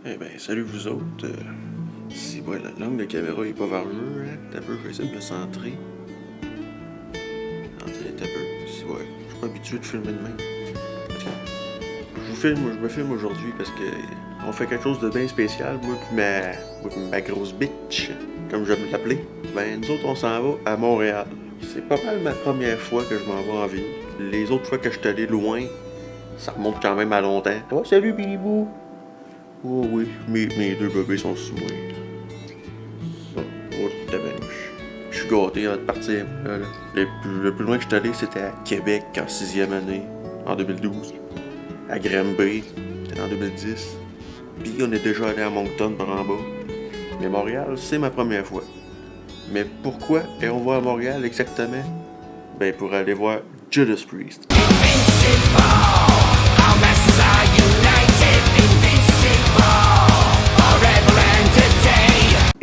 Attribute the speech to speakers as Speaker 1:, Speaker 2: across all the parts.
Speaker 1: Eh ben, salut vous autres. Si ouais, l'angle de caméra est pas vers eux, hein. T'as peu, je vais essayer de me centrer. T'as peu. Si ouais, je suis pas habitué de filmer de même. Je me filme aujourd'hui parce que on fait quelque chose de bien spécial, moi pis ma grosse bitch, comme j'aime l'appeler. Ben nous autres on s'en va à Montréal. C'est pas mal ma première fois que je m'en vais en ville. Les autres fois que je suis allé loin, ça remonte quand même à longtemps. Oh salut Billy-Boo! Oh oui, mes deux bébés sont sous moi. Oh, tabarnouche. Je suis gâté avant de partir. Le plus loin que je suis allé, c'était à Québec en 6e année, en 2012. À Granby, c'était en 2010. Puis on est déjà allé à Moncton par en bas. Mais Montréal, c'est ma première fois. Mais pourquoi on va à Montréal exactement? Ben pour aller voir Judas Priest.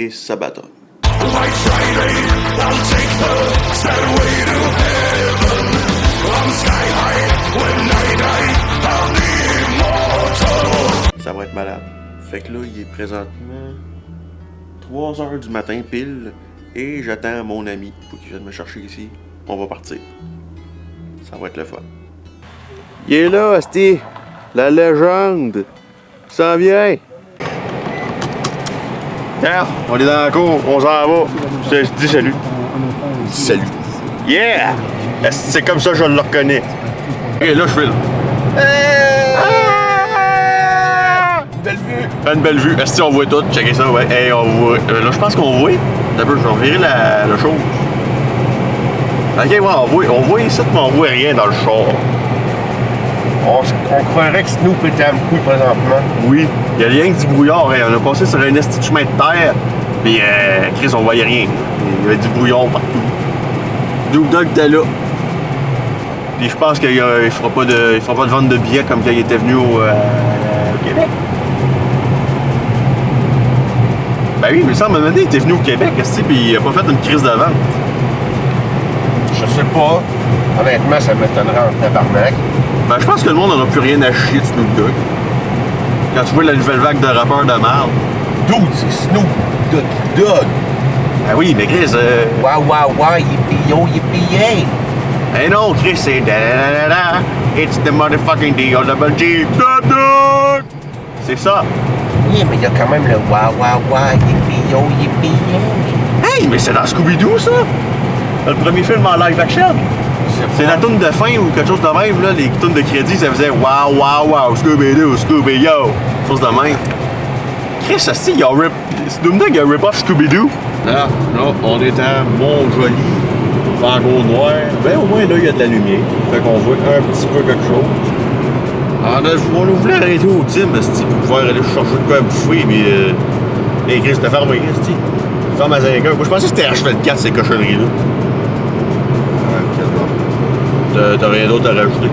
Speaker 1: Et Sabaton. Ça va être malade. Fait que là, il est présentement 3h du matin pile et j'attends mon ami pour qu'il vienne me chercher ici. On va partir. Ça va être le fun. Il est là, Asti, la légende. Il s'en vient. Regarde, on est dans la cour, on s'en va. Je te dis salut. Salut. Yeah! C'est comme ça que je le reconnais. Et là, je fais là.
Speaker 2: Belle vue!
Speaker 1: Une belle vue. Est-ce qu'on voit tout? Checkez ça, ouais. Hey, on voit. Là, je pense qu'on voit. D'abord, je vais revirer la chose. Ok, ouais, on voit ici, mais on voit rien dans le char.
Speaker 2: On croirait que Snoop était à me couille présentement.
Speaker 1: Oui, il y a rien que du brouillard. Hein. On a passé sur un esti de chemin de terre. Puis, Chris, on voyait rien. Il y avait du brouillard partout. Snoop Dogg était là. Puis, je pense qu'il fera pas de vente de billets comme quand il était venu au Québec. Ben oui, mais ça, à un moment donné, il était venu au Québec, puis il a pas fait une crise de vente.
Speaker 2: Je sais pas. Honnêtement, ça m'étonnerait en tabarnak.
Speaker 1: Ben, je pense que le monde n'en a plus rien à chier de Snoop Dogg. Quand tu vois la nouvelle vague de rappeurs de merde.
Speaker 2: Dude, c'est Snoop Dogg.
Speaker 1: Ben oui, mais Chris,
Speaker 2: Waouh, yippee-yo, yippee-yay.
Speaker 1: hey non, Chris, c'est da-da-da-da-da. It's the motherfucking D-O-double-G. Snoop Dogg! C'est ça.
Speaker 2: Oui, mais il y a quand même le waouh, yippee-yo, yippee-yay.
Speaker 1: Hey, mais c'est dans Scooby-Doo, ça! Le premier film en live action. C'est la toune de fin ou quelque chose de même, là. Les tounes de crédit, ça faisait wow, Scooby-Doo, Scooby-Yo. Chose de même. Chris, ça il y a Snoop Dogg, il y a rip-off Scooby-Doo. Non, on est à Mont-Joli, Vango Noir. Ben au moins là, il y a de la lumière. Fait qu'on voit un petit peu quelque chose. On nous voulait arrêter au Tim, pour pouvoir aller chercher de quoi à bouffer, mais Chris, c'était fermé, ferme à 5h. Moi, je pensais que c'était H24, ces cochonneries-là. T'as rien d'autre à rajouter?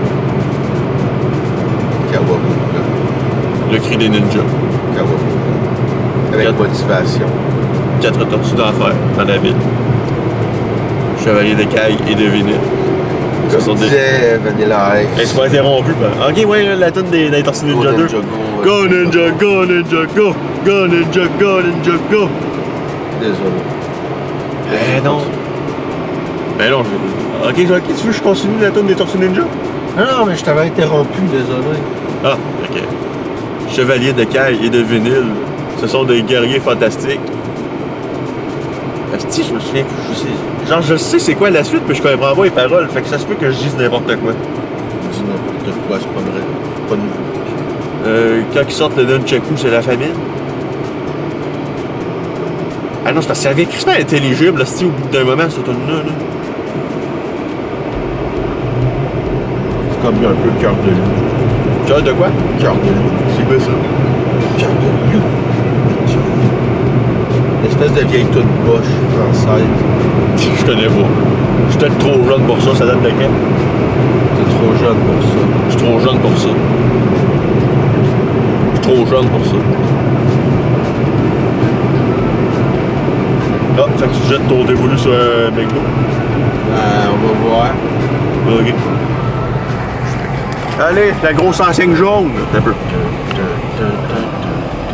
Speaker 2: Kawabu.
Speaker 1: Le cri des ninjas.
Speaker 2: Kawabu. Avec motivation.
Speaker 1: 4 tortues d'enfer dans la ville. Chevalier de caille et de vinyle.
Speaker 2: Comme disait Vanilla Ice.
Speaker 1: Elle s'est pas interrompue. Ok, ouais, la tune des Tortues Ninja 2. Go Ninja, go Ninja, go! Go Ninja, go Ninja, go!
Speaker 2: Désolé.
Speaker 1: Eh non. Ben non, ok, tu veux que je continue la tune des Tortues Ninja?
Speaker 2: Non, mais je t'avais interrompu, désolé.
Speaker 1: Ah, ok. Chevalier de caille et de vinyle. Ce sont des guerriers fantastiques. Asti, je me souviens plus. Genre, je sais c'est quoi la suite, mais je comprends pas les paroles. Fait que ça se peut que je dise n'importe quoi.
Speaker 2: Dis n'importe quoi, c'est pas vrai. C'est pas nouveau.
Speaker 1: Quand ils sortent le nunchaku, c'est la famine. Ah non, c'est parce que ça avait écrit intelligible, là, au bout d'un moment, cette tune-là. Là.
Speaker 2: C'est comme un peu cœur de loup.
Speaker 1: Cœur de quoi?
Speaker 2: Cœur de loup.
Speaker 1: C'est quoi ça?
Speaker 2: Cœur de loup. Une espèce de vieille toute poche française.
Speaker 1: Je connais pas. Je suis peut-être trop jeune pour ça, ça date de quand?
Speaker 2: T'es trop jeune pour ça.
Speaker 1: Je suis trop jeune pour ça. Je suis trop jeune pour ça. Ah, fait que tu jettes ton dévolu sur un McDo.
Speaker 2: On va voir.
Speaker 1: Ok. Allez, la grosse enseigne jaune. Un peu.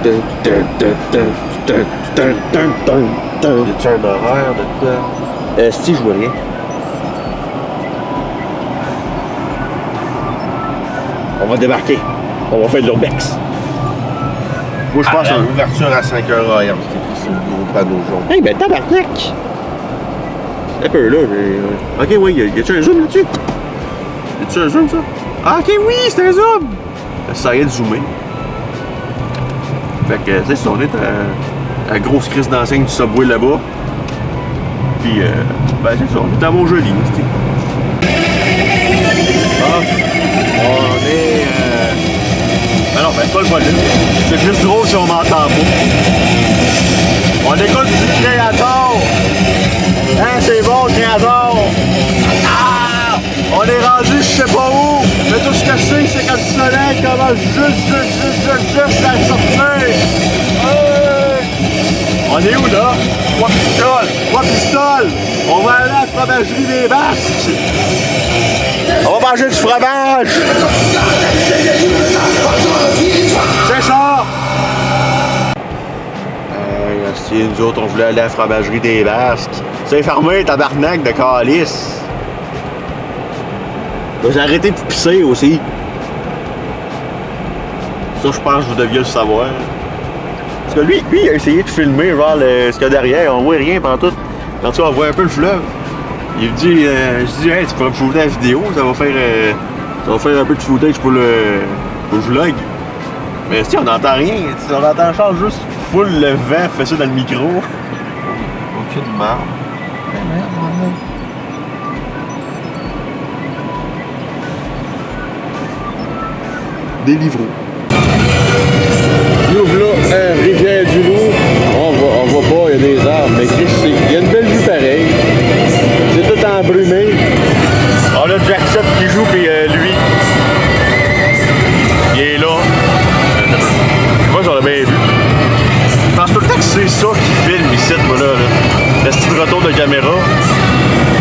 Speaker 2: Y'a-tu un horaire de quoi?
Speaker 1: Si, je vois rien. On va débarquer. On va faire de l'urbex. Moi, je pense que...
Speaker 2: Ouverture à 5h AM, c'est écrit sur le gros panneau jaune.
Speaker 1: Hey, ben tabarnak! Un peu là, ok, oui, y a-tu un zoom là-dessus? Y a-tu un zoom, ça? Ah, ok, oui, c'est un zoom! Ça arrête de zoomer. Fait que, c'est ça, on est à la grosse crise d'enseigne du Subway là-bas. Puis, ben, c'est ça, on est à Mont-Joli, c'est. Ah, on est. Ben non, ben, c'est pas le volume. C'est juste drôle si on m'entend pas. On écoute du Créateur! Hein, c'est bon, Créateur! Ah! On est rendu je sais pas où! Mais tout ce que je sais, c'est que le soleil commence juste à sortir! Hey! On est où, là? Trois pistoles! On va aller à la fromagerie des Basques! On va manger du fromage! C'est ça! Si nous autres, on voulait aller à la fromagerie des Basques. C'est fermé, tabarnak de calice. J'ai arrêté de pisser aussi. Ça, je pense que vous deviez le savoir. Parce que lui, il a essayé de filmer genre ce qu'il y a derrière. On voit rien pendant tout. En tout cas, on voit un peu le fleuve. Il me dit, je dis, hey, tu pourrais me shooter la vidéo, ça va faire un peu de footage pour le vlog. Mais si, on n'entend rien. On entend genre juste full le vent fait ça dans le micro.
Speaker 2: Aucune marbre.
Speaker 1: Délivré. Nous voilà à Rivière-du-Loup. On voit pas, il y a des arbres, mais il y a une belle vue pareille. C'est tout embrumé. On a Jackson qui joue, puis lui, il est là. Moi, j'en ai bien vu. Je pense tout le temps que c'est ça qui filme ici, moi, là. Le style retour de caméra.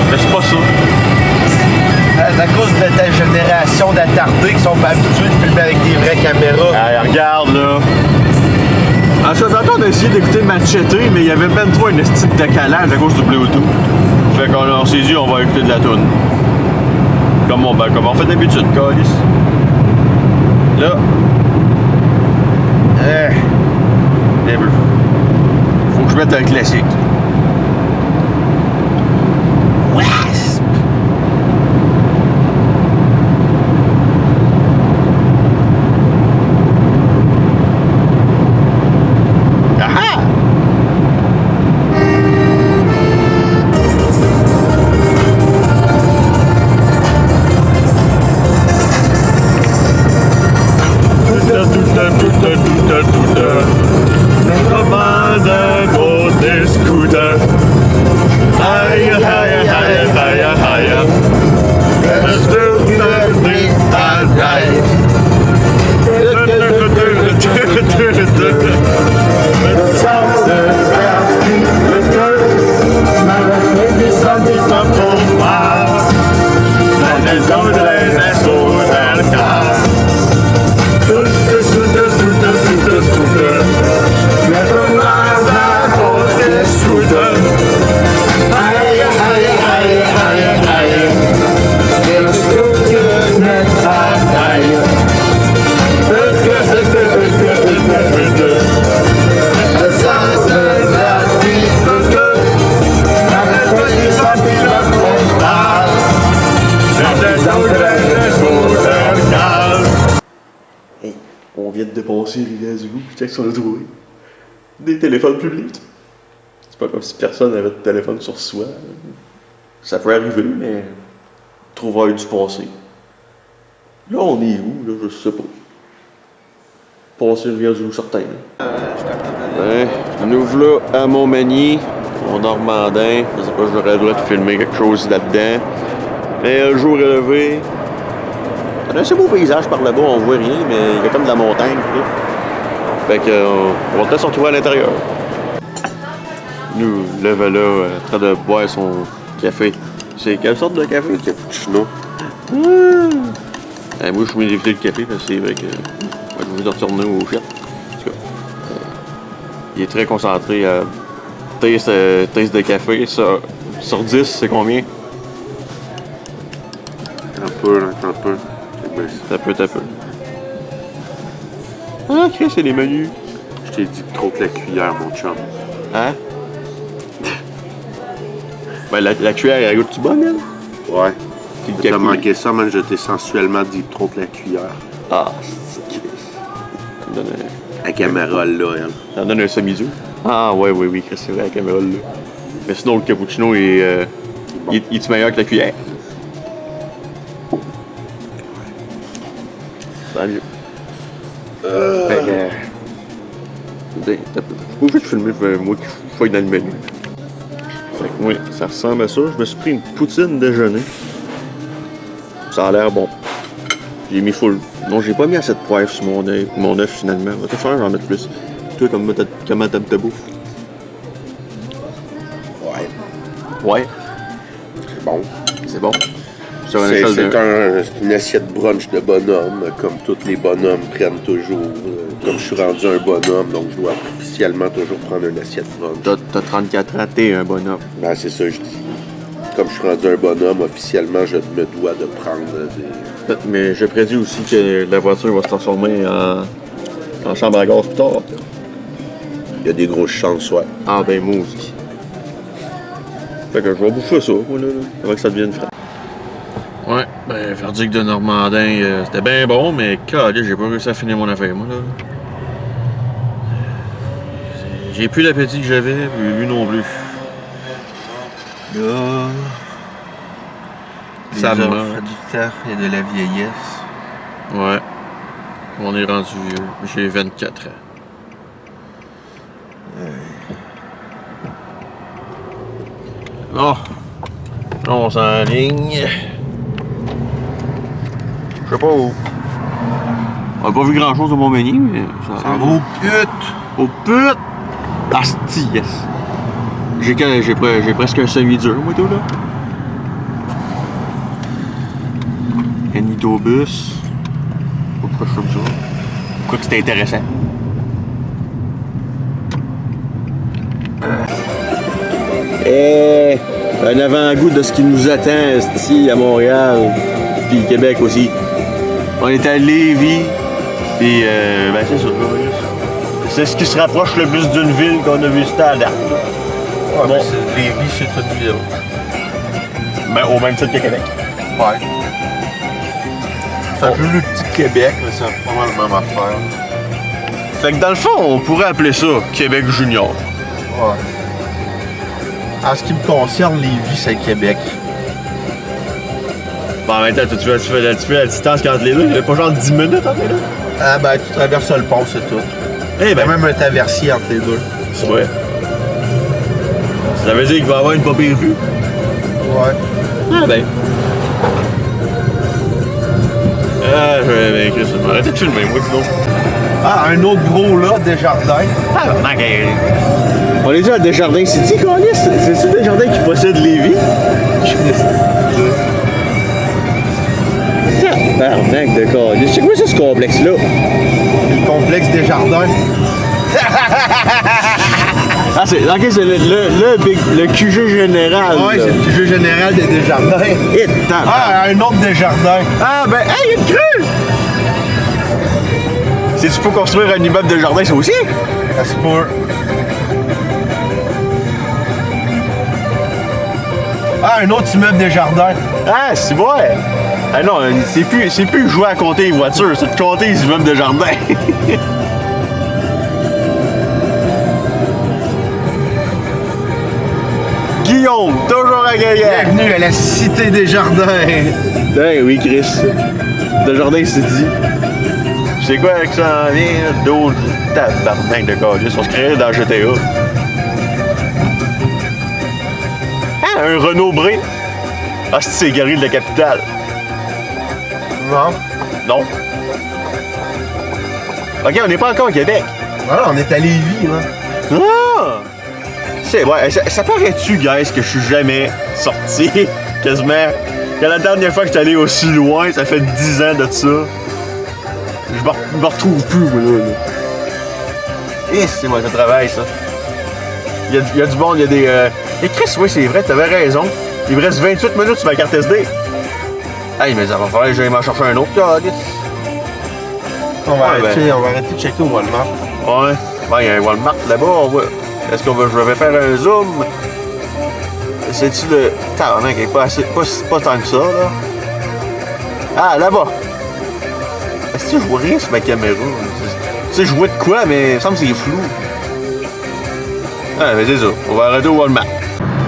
Speaker 1: Mais c'est pas ça.
Speaker 2: C'est à cause de ta génération d'attardés qui sont pas habitués de filmer avec des vraies caméras.
Speaker 1: Allez, regarde, là. En ce moment, on a essayé d'écouter Machete, mais il y avait même trop un style de décalage à cause du Bluetooth. Fait qu'on s'est dit, on va écouter de la toune. Comme on fait d'habitude, calice. Là. Faut que je mette un classique. Wasp! Aha! Hey, on vient de dépasser Rivière-du-Loup, je check sur le trouvé. Des téléphones publics. C'est pas comme si personne avait de téléphone sur soi. Ça peut arriver, mais trouvaille du passé. Là, on est où, là, je sais pas. Passer Rivière-du-Loup, certain. Ouais, nous voilà à Montmagny, au Normandin. Je sais pas, j'aurais le droit de filmer quelque chose là-dedans. Mais le jour est levé. On a un assez beau paysage par là-bas, on voit rien, mais il y a comme de la montagne. Là. Fait que on va peut-être se retrouver à l'intérieur. Nous, le voilà en train de boire son café. C'est quelle sorte de café? Cappuccino. Moi, je suis éviter le café parce que c'est vrai que je vais retourner au chef. En tout cas, Il est très concentré. Taste de café, sur 10, c'est combien?
Speaker 3: Un peu.
Speaker 1: T'as peu. Ah, Chris, c'est les menus.
Speaker 3: Je t'ai dit trop que la cuillère, mon chum.
Speaker 1: Hein? Ben, la cuillère, elle goûte-tu bonne, elle?
Speaker 3: Ouais.
Speaker 1: Puis le
Speaker 3: T'as
Speaker 1: café.
Speaker 3: manqué ça, man, je t'ai sensuellement dit trop que la cuillère.
Speaker 1: Ah, c'est Chris. Ça me donne
Speaker 3: La caméra, là, elle.
Speaker 1: ça me donne un semi-zoom. Ah, oui, Chris, c'est vrai, la caméra, là. Mais sinon, le cappuccino est.
Speaker 3: Bon.
Speaker 1: Il est mieux que la cuillère? Salut. T'as pas obligé de filmer moi qui fouille dans le menu. Fait que oui, ça ressemble à ça. Je me suis pris une poutine déjeuner. Ça a l'air bon. J'ai mis full. Non, j'ai pas mis assez de poivre sur mon œuf finalement. Va te faire, j'en mettre plus. Toi, comment t'aimes ta bouffe? Ouais,
Speaker 3: C'est bon.
Speaker 1: c'est bon. Sur une
Speaker 3: C'est
Speaker 1: échelle
Speaker 3: c'est une assiette brunch de bonhomme, comme tous les bonhommes prennent toujours. Comme je suis rendu un bonhomme, donc je dois officiellement toujours prendre une assiette brunch.
Speaker 1: T'as 34 ans, t'es un bonhomme.
Speaker 3: Ben, c'est ça que je dis. Comme je suis rendu un bonhomme, officiellement, je me dois de prendre des...
Speaker 1: Mais je prédis aussi que la voiture va se transformer en chambre à gaz plus tard.
Speaker 3: Il y a des grosses chances, ouais.
Speaker 1: Ah ben moi aussi. Fait que je vais bouffer ça, moi, là, avant que ça devienne frais. Ouais, ben, verdict de Normandin, c'était bien bon, mais calé, j'ai pas réussi à finir mon affaire, moi, là. J'ai plus l'appétit que j'avais, puis lui non plus.
Speaker 2: Là,
Speaker 1: Ça
Speaker 2: ça
Speaker 1: me
Speaker 2: fait du temps et de la vieillesse.
Speaker 1: Ouais. On est rendu vieux. J'ai 24 ans. Bon. Là, on s'enligne. Je sais pas où. On a pas vu grand chose de mon menu, mais ça
Speaker 2: Ça va au pute!
Speaker 1: Oh pute! Asti, yes! J'ai presque un semi-dur, moi, tout, là. Un nidobus. Pourquoi je fais ça? Pourquoi que c'était intéressant? Un avant-goût de ce qui nous attend, esti, à Montréal, puis Québec aussi. On est à Lévis, puis ben c'est ça. C'est ce qui se rapproche le plus d'une ville qu'on a vu cette à date.
Speaker 2: Ouais,
Speaker 1: Bon.
Speaker 2: mais Lévis, c'est une ville.
Speaker 1: Ben, au même titre que Québec.
Speaker 2: Ouais. C'est un peu le petit Québec, mais c'est pas mal la même affaire.
Speaker 1: Fait que dans le fond, on pourrait appeler ça Québec Junior.
Speaker 2: Ouais. En ce qui me concerne, Lévis, c'est Québec.
Speaker 1: Bon, en même temps, tu fais la distance entre les deux. Il y a pas genre 10 minutes entre les deux.
Speaker 2: Ah ben, tu traverses le pont, c'est tout.
Speaker 1: Eh
Speaker 2: Il y a
Speaker 1: ben,
Speaker 2: même un traversier entre les deux.
Speaker 1: c'est vrai. Ça veut dire qu'il va y avoir une pas pire vue.
Speaker 2: Ouais.
Speaker 1: Ah ben. Ah, ben, Chris, arrêtez de filmer, moi, sinon.
Speaker 2: Ah, un autre gros là, Desjardins.
Speaker 1: Ah, ben, on est déjà à Desjardins City, Carlis? C'est-tu Desjardins qui possède Lévis? Tabarnak de Carlis. C'est quoi ça, ce complexe-là?
Speaker 2: Le complexe Desjardins.
Speaker 1: Ah, c'est le QG général.
Speaker 2: Ouais,
Speaker 1: là.
Speaker 2: c'est le jeu général des Desjardins.
Speaker 1: Et tabarnak.
Speaker 2: Ah, un autre Desjardins.
Speaker 1: Ah, ben, hey, il y a une crue! C'est-tu pour construire un immeuble de jardin, ça aussi?
Speaker 2: Ça se peut. Ah, un autre immeuble Desjardins.
Speaker 1: Ah, c'est vrai! Ah non, c'est plus jouer à compter les voitures, c'est de compter les immeubles de jardin. Guillaume, toujours à Gaillard.
Speaker 2: Bienvenue à la Cité Desjardins.
Speaker 1: Ben oui, Chris. De jardin City. C'est quoi que ça en vient? D'autres tabarnak de calice. On se créait dans GTA. Ah, un Renault Bré. Ah, c'est galerie de la capitale.
Speaker 2: Non.
Speaker 1: Non. Ok, on n'est pas encore au Québec.
Speaker 2: Voilà, on est à Lévis, là.
Speaker 1: Ah! C'est vrai. Ça paraît-tu, guys, que je suis jamais sorti quasiment? Que la dernière fois que j'étais allé aussi loin, ça fait 10 ans de ça. Je me retrouve plus, moi, là. Et c'est moi, ça travaille, ça. Il y a du bon, il y a des... Et Chris, oui, c'est vrai, t'avais raison. Il me reste 28 minutes sur ma carte SD. Hey, mais ça va falloir que j'aille m'en chercher un autre, calice.
Speaker 2: On va arrêter de checker au Walmart.
Speaker 1: Ouais. Ben, il y a un Walmart là-bas. Est-ce qu'on va... Je vais faire un zoom? C'est-tu le... Tabarnak, il est pas tant que ça, là. Ah, là-bas. Est-ce que je vois rien sur ma caméra? Tu sais, je vois de quoi, mais il me semble que c'est flou. Ah, mais c'est ça. On va arrêter au Walmart.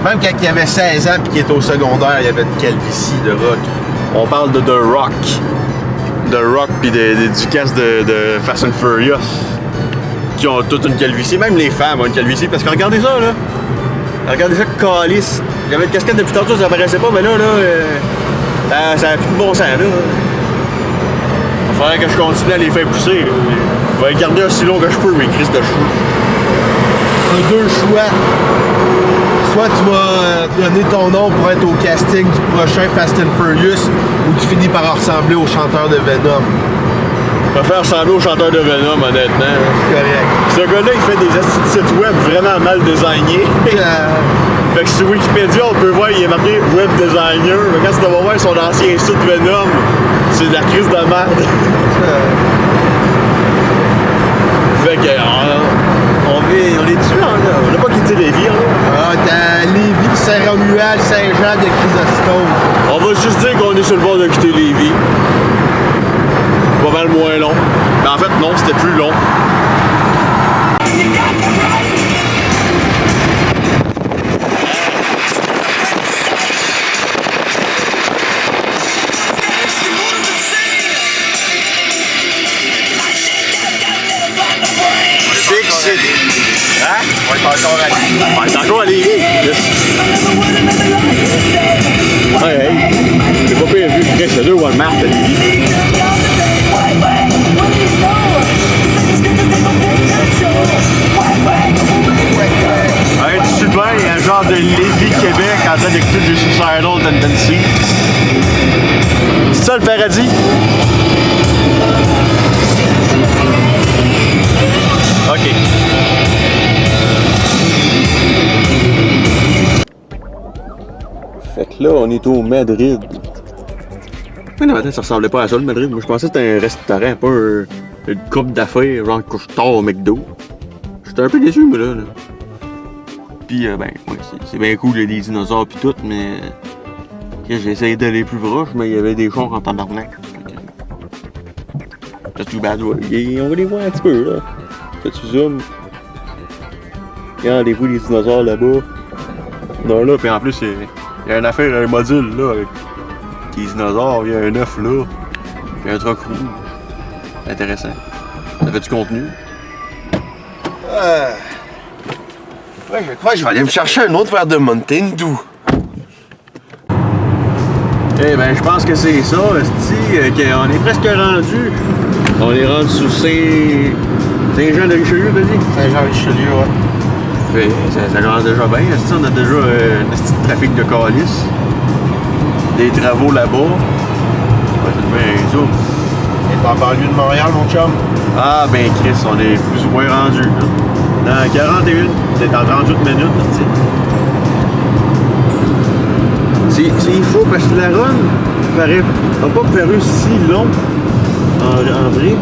Speaker 2: Même quand il avait 16 ans et qu'il était au secondaire, il y avait une calvitie de rock.
Speaker 1: On parle de The Rock. The Rock pis du cast de Fast and Furious. Qui ont toute une calvitie. Même les femmes ont une calvitie. Parce que regardez ça, là. Regardez ça, calice. J'avais une casquette depuis tantôt, ça apparaissait pas, mais là, ça a plus de bon sens, là. Il faudrait que je continue à les faire pousser, là. Je vais les garder aussi long que je peux, mes crises de cheveux.
Speaker 2: Tu as deux choix. Soit tu vas donner ton nom pour être au casting du prochain Fast and Furious, ou tu finis par ressembler au chanteur de Venom.
Speaker 1: Je préfère ressembler au chanteur de Venom, honnêtement.
Speaker 2: C'est correct.
Speaker 1: Ce gars-là, il fait des sites web vraiment mal designés. Fait que sur Wikipédia, on peut voir, il est marqué web designer. Mais quand tu vas voir son ancien site Venom, c'est de la crise de merde. Fait que, on est dessus, là. On n'a pas quitté Lévis, là.
Speaker 2: Ah, t'as Lévis, Saint-Romuald, Saint-Jean de Chrysostome.
Speaker 1: On va juste dire qu'on est sur le bord de quitter Lévis. Pas mal moins long. Mais en fait, non, c'était plus long. Big City. Hein?
Speaker 2: On va être encore à Lévis.
Speaker 1: On est encore à Lévis. Ouais, hey. J'ai pas pire vu. Il y a deux Walmart à Lévis. Ouais, super, il y a un genre de Lévis, Québec, en train d'écouter du Suicidal Tendencies. C'est ça le paradis? OK. Fait que là, on est au Madrid. Mais non, attends, ça ressemblait pas à ça, le Madrid. Moi, je pensais que c'était un restaurant, pas une coupe d'affaires, genre couche-tard au McDo. J'étais un peu déçu, moi, là. Pis, ben, ouais, c'est bien cool, il y a des dinosaures pis tout, mais... J'ai essayé d'aller plus proche, mais il y avait des chars en tabarnak. C'est tout bad, ouais. On va les voir un petit peu, là. Fais-tu zoom? Regardez-vous les dinosaures là-bas. Non, là, pis en plus, il y a une affaire, un module, là, avec les dinosaures, il y a un œuf, là. Pis un truc rouge. Intéressant. Ça fait du contenu.
Speaker 2: Ouais, je crois que je vais aller me chercher un autre verre de Mountain Dew.
Speaker 1: Eh ben, je pense que c'est ça, qu'on est presque rendu. On est rendu sous Saint-Jean-de-Richelieu, t'as dit?
Speaker 2: Saint-Jean-Richelieu, ouais.
Speaker 1: Oui, ça commence déjà bien. On a déjà un petit trafic de calice. Des travaux là-bas. Ouais, c'est bien ça.
Speaker 2: On est en banlieue de Montréal, mon chum.
Speaker 1: Ah, ben Chris, on est plus ou moins rendu. Là. Dans 41, c'est dans 38 minutes. C'est fou parce que la run n'a pas paru si long en vrai.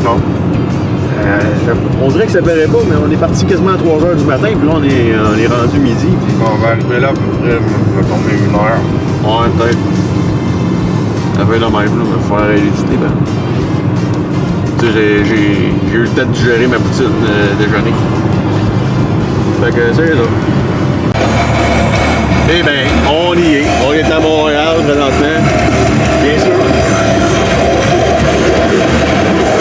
Speaker 2: Non.
Speaker 1: On dirait que ça paraît pas, mais on est parti quasiment à 3h du matin, puis là on est rendu midi.
Speaker 2: On va arriver là à peu près, mettons, 1 heure.
Speaker 1: Ouais, peut-être. Ça va être la même, là, il va falloir éditer, ben. Tu sais, j'ai eu le temps de digérer ma poutine déjeuner. Fait que c'est ça. Eh ben, on y est. On est à Montréal présentement. Bien sûr.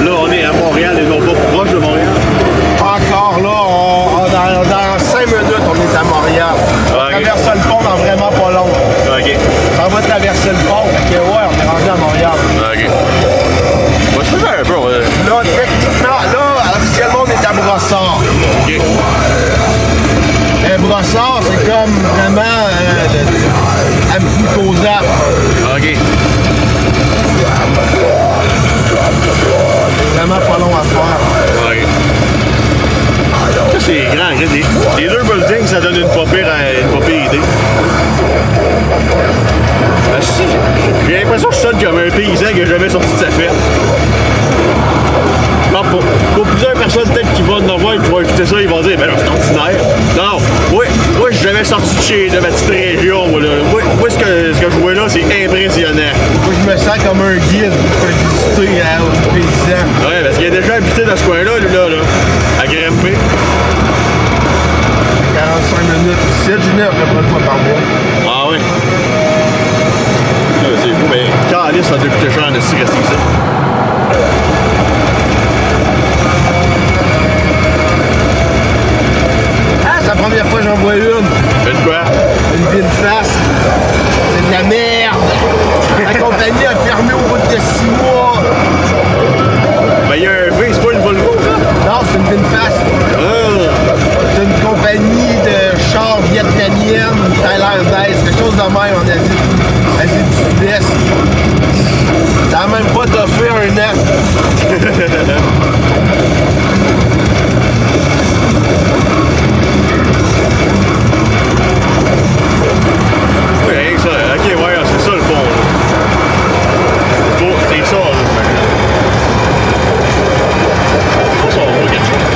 Speaker 1: Là, on est à Montréal et non pas proche de Montréal.
Speaker 2: Encore là, dans 5 minutes, on est à Montréal. On traverse le pont dans vraiment pas long.
Speaker 1: OK.
Speaker 2: Ça va traverser le pont. OK, ouais, on est rendu à Montréal.
Speaker 1: OK. Moi, je peux faire un peu.
Speaker 2: Là, techniquement, là, officiellement, on est à Brossard.
Speaker 1: OK.
Speaker 2: Brossard, c'est comme vraiment Amqui-Cozap.
Speaker 1: OK.
Speaker 2: C'est vraiment pas long à faire.
Speaker 1: OK. c'est grand. Les deux buildings, ça donne une pas pire idée. J'ai l'impression que je sonne comme un paysan qui n'a jamais sorti de sa fête. Non, pour plusieurs personnes peut-être qui vont nous voir et qui vont écouter ça, ils vont dire, ben là, c'est ordinaire. Non, moi, je suis jamais sorti de ma petite région. Moi, ce que je vois là, c'est impressionnant.
Speaker 2: Moi, je me sens comme un guide pour visiter aux paysans.
Speaker 1: Ouais, parce qu'il a déjà habité dans ce coin-là, lui, là, à grimper.
Speaker 2: 45 minutes ici, je venais à peu près une fois par mois.
Speaker 1: Ah oui. C'est fou, mais calice, ça doit coûter cher de s'y rester ici.
Speaker 2: C'est la première fois que j'en vois une.
Speaker 1: Faites quoi?
Speaker 2: Une VinFast. C'est de la merde. La compagnie a fermé au bout de 6 mois.
Speaker 1: Ben, il y a un V, c'est pas une Volvo, ça?
Speaker 2: Non, c'est une VinFast. C'est une compagnie de chars vietnamienne, thaïlandaise, quelque chose de même en Asie du Sud-Est. Ça n'a même pas toffé un an.
Speaker 1: Ouais, ça. Ok, ouais, c'est ça le fond. C'est ça, là. Ça, on voit quelque chose.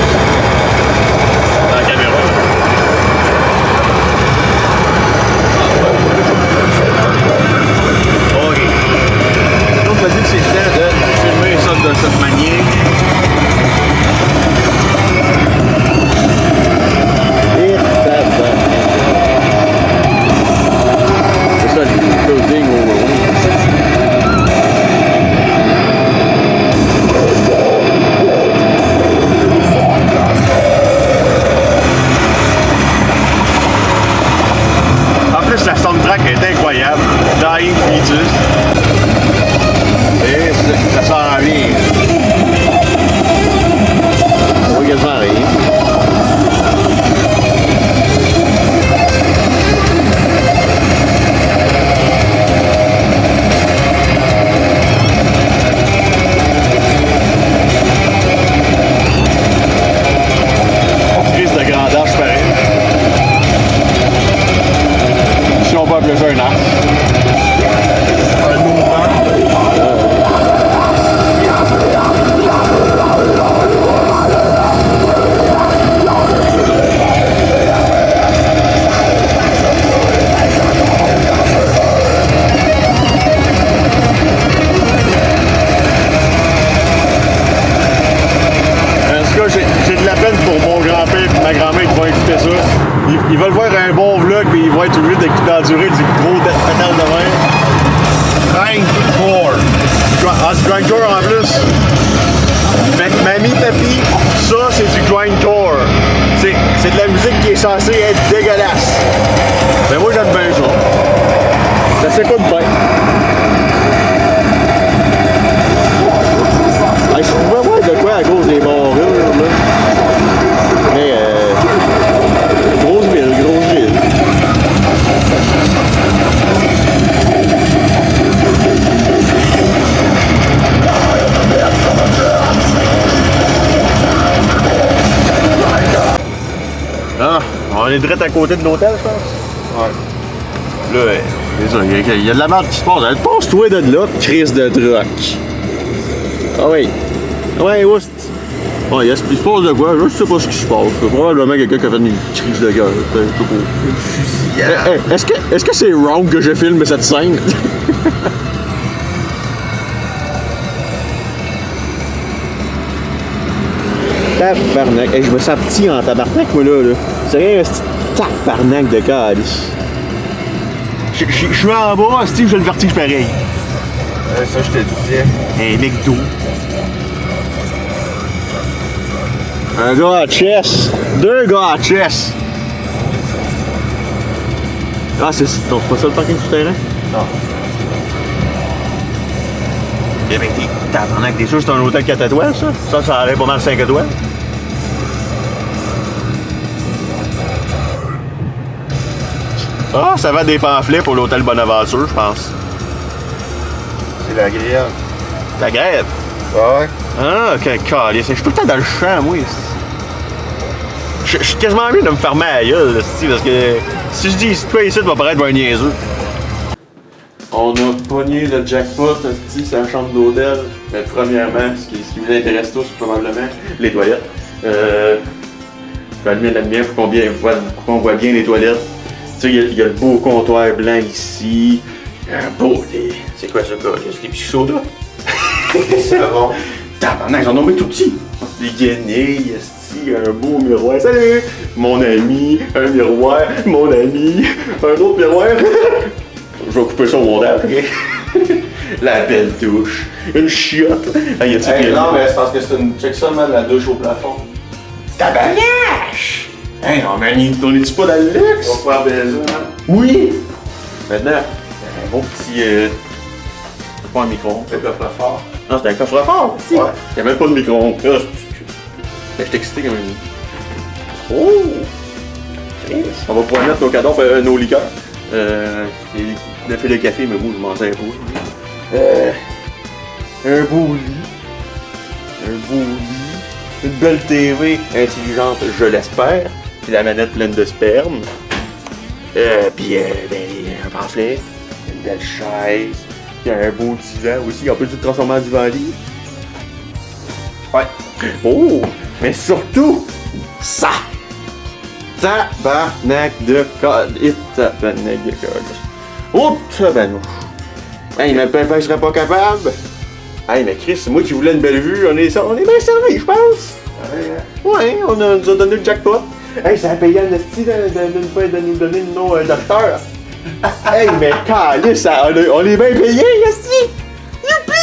Speaker 1: Dans la caméra. Ok. Donc, on m'a dit que c'est le temps de filmer ça de cette manière. Et c'est ça, le building au en plus, la soundtrack est incroyable. Dying Fetus. Et ça sent bien. On voit quasiment rien. Crise de grandeur, c'est pareil. Si on va appeler ça un arche.
Speaker 2: Un auvent.
Speaker 1: En tout cas, j'ai de la peine pour mon grand-père et ma grand-mère qui vont écouter ça. Ils veulent voir un bon vlog, mais ils vont être obligés d'endurer du gros métal de mer.
Speaker 2: Grindcore.
Speaker 1: Ah, du grindcore en plus. Fait que mamie, papy, ça c'est du grindcore. C'est de la musique qui est censée être dégueulasse. Mais moi j'aime bien ça. Ça s'écoute bien. Je pouvais voir de quoi à cause des barrures là. Mais grosse ville. Ah, on est direct à côté de l'hôtel, je pense.
Speaker 2: Ouais.
Speaker 1: Là, il y a de la merde qui se passe. Passe-toi de là, crise de truck. Ah oui. Ouais, oust. Ouais, il se passe de quoi? Je sais pas ce qui se passe. C'est probablement quelqu'un qui a fait une crise de gueule. Est-ce que c'est wrong que je filme cette scène? Tabarnak. Hey, je me sens petit en tabarnak, moi, là. C'est rien, un petit tabarnak de calice. Je suis en bas, Steve, j'ai le vertige pareil.
Speaker 2: Ça, je te disais.
Speaker 1: Un McDo. Un gars à chess. Deux gars à chess. Ah, c'est pas ça le parking souterrain?
Speaker 2: Non.
Speaker 1: Eh ben, tabarnak, t'es sûr que c'est un hôtel 4 étoiles, ça? Ça aurait pas mal 5 étoiles. Ah, ça va des pamphlets pour l'hôtel Bonaventure, je pense.
Speaker 2: C'est la grève.
Speaker 1: La grève?
Speaker 2: Ouais.
Speaker 1: Ah, ok, calice. Je suis tout le temps dans le champ, moi. Je suis quasiment mieux de me fermer à la gueule, là, parce que si je dis quoi ici, ça va paraître un niaiseux. On a pogné le jackpot, c'est la chambre d'hôtel. Mais premièrement, ce qui nous intéresse tous, probablement, les toilettes. Je vais allumer la lumière pour qu'on voit bien les toilettes. Tu sais, il y a le beau comptoir blanc ici. Un beau. C'est quoi ça, gars? C'est des petits sodas? C'est bon. Tabarnak, ils en ont mis tout petits. Des guenilles, un beau miroir. Salut! Mon ami, un miroir, mon ami, un autre miroir. Je vais couper ça au montage, ok? La belle douche. Une chiotte. Ah, y a-tu
Speaker 2: Non, mais c'est parce que c'est une. Check seulement la douche au plafond.
Speaker 1: Tabarnache! Hey, non, mais on est-tu pas dans le luxe?
Speaker 2: On va faire baiser, hein?
Speaker 1: Oui! Maintenant, un bon petit. C'est pas un micro-ondes.
Speaker 2: C'est le coffre-fort.
Speaker 1: Non, c'est un coffre-fort aussi.
Speaker 2: Ouais.
Speaker 1: Il n'y a même pas de micro-ondes. Je suis excité comme une. Oh! On va pouvoir mettre nos cadeaux, nos liqueurs. Le fait de café, mais vous, je m'en sers pas. Un beau lit. Un beau lit. Une belle TV intelligente, je l'espère. Puis la manette pleine de sperme. Puis un pamphlet. Une belle chaise. Puis un beau divan aussi. On peut tout transformer en divan-lit. Ouais. Oh! Mais surtout, ça! Tabarnak de code. Tabarnak de code. Oh, tabarnak. Hey, mais Pépin serait pas capable. Hey, mais Chris, c'est moi qui voulais une belle vue. On est bien servi, je pense. Ouais, on nous a donné le jackpot. Hey, ça a payé un esti de nous donner le nom d'acteur. Hey, mais calice, on est bien payé, esti! Youpi!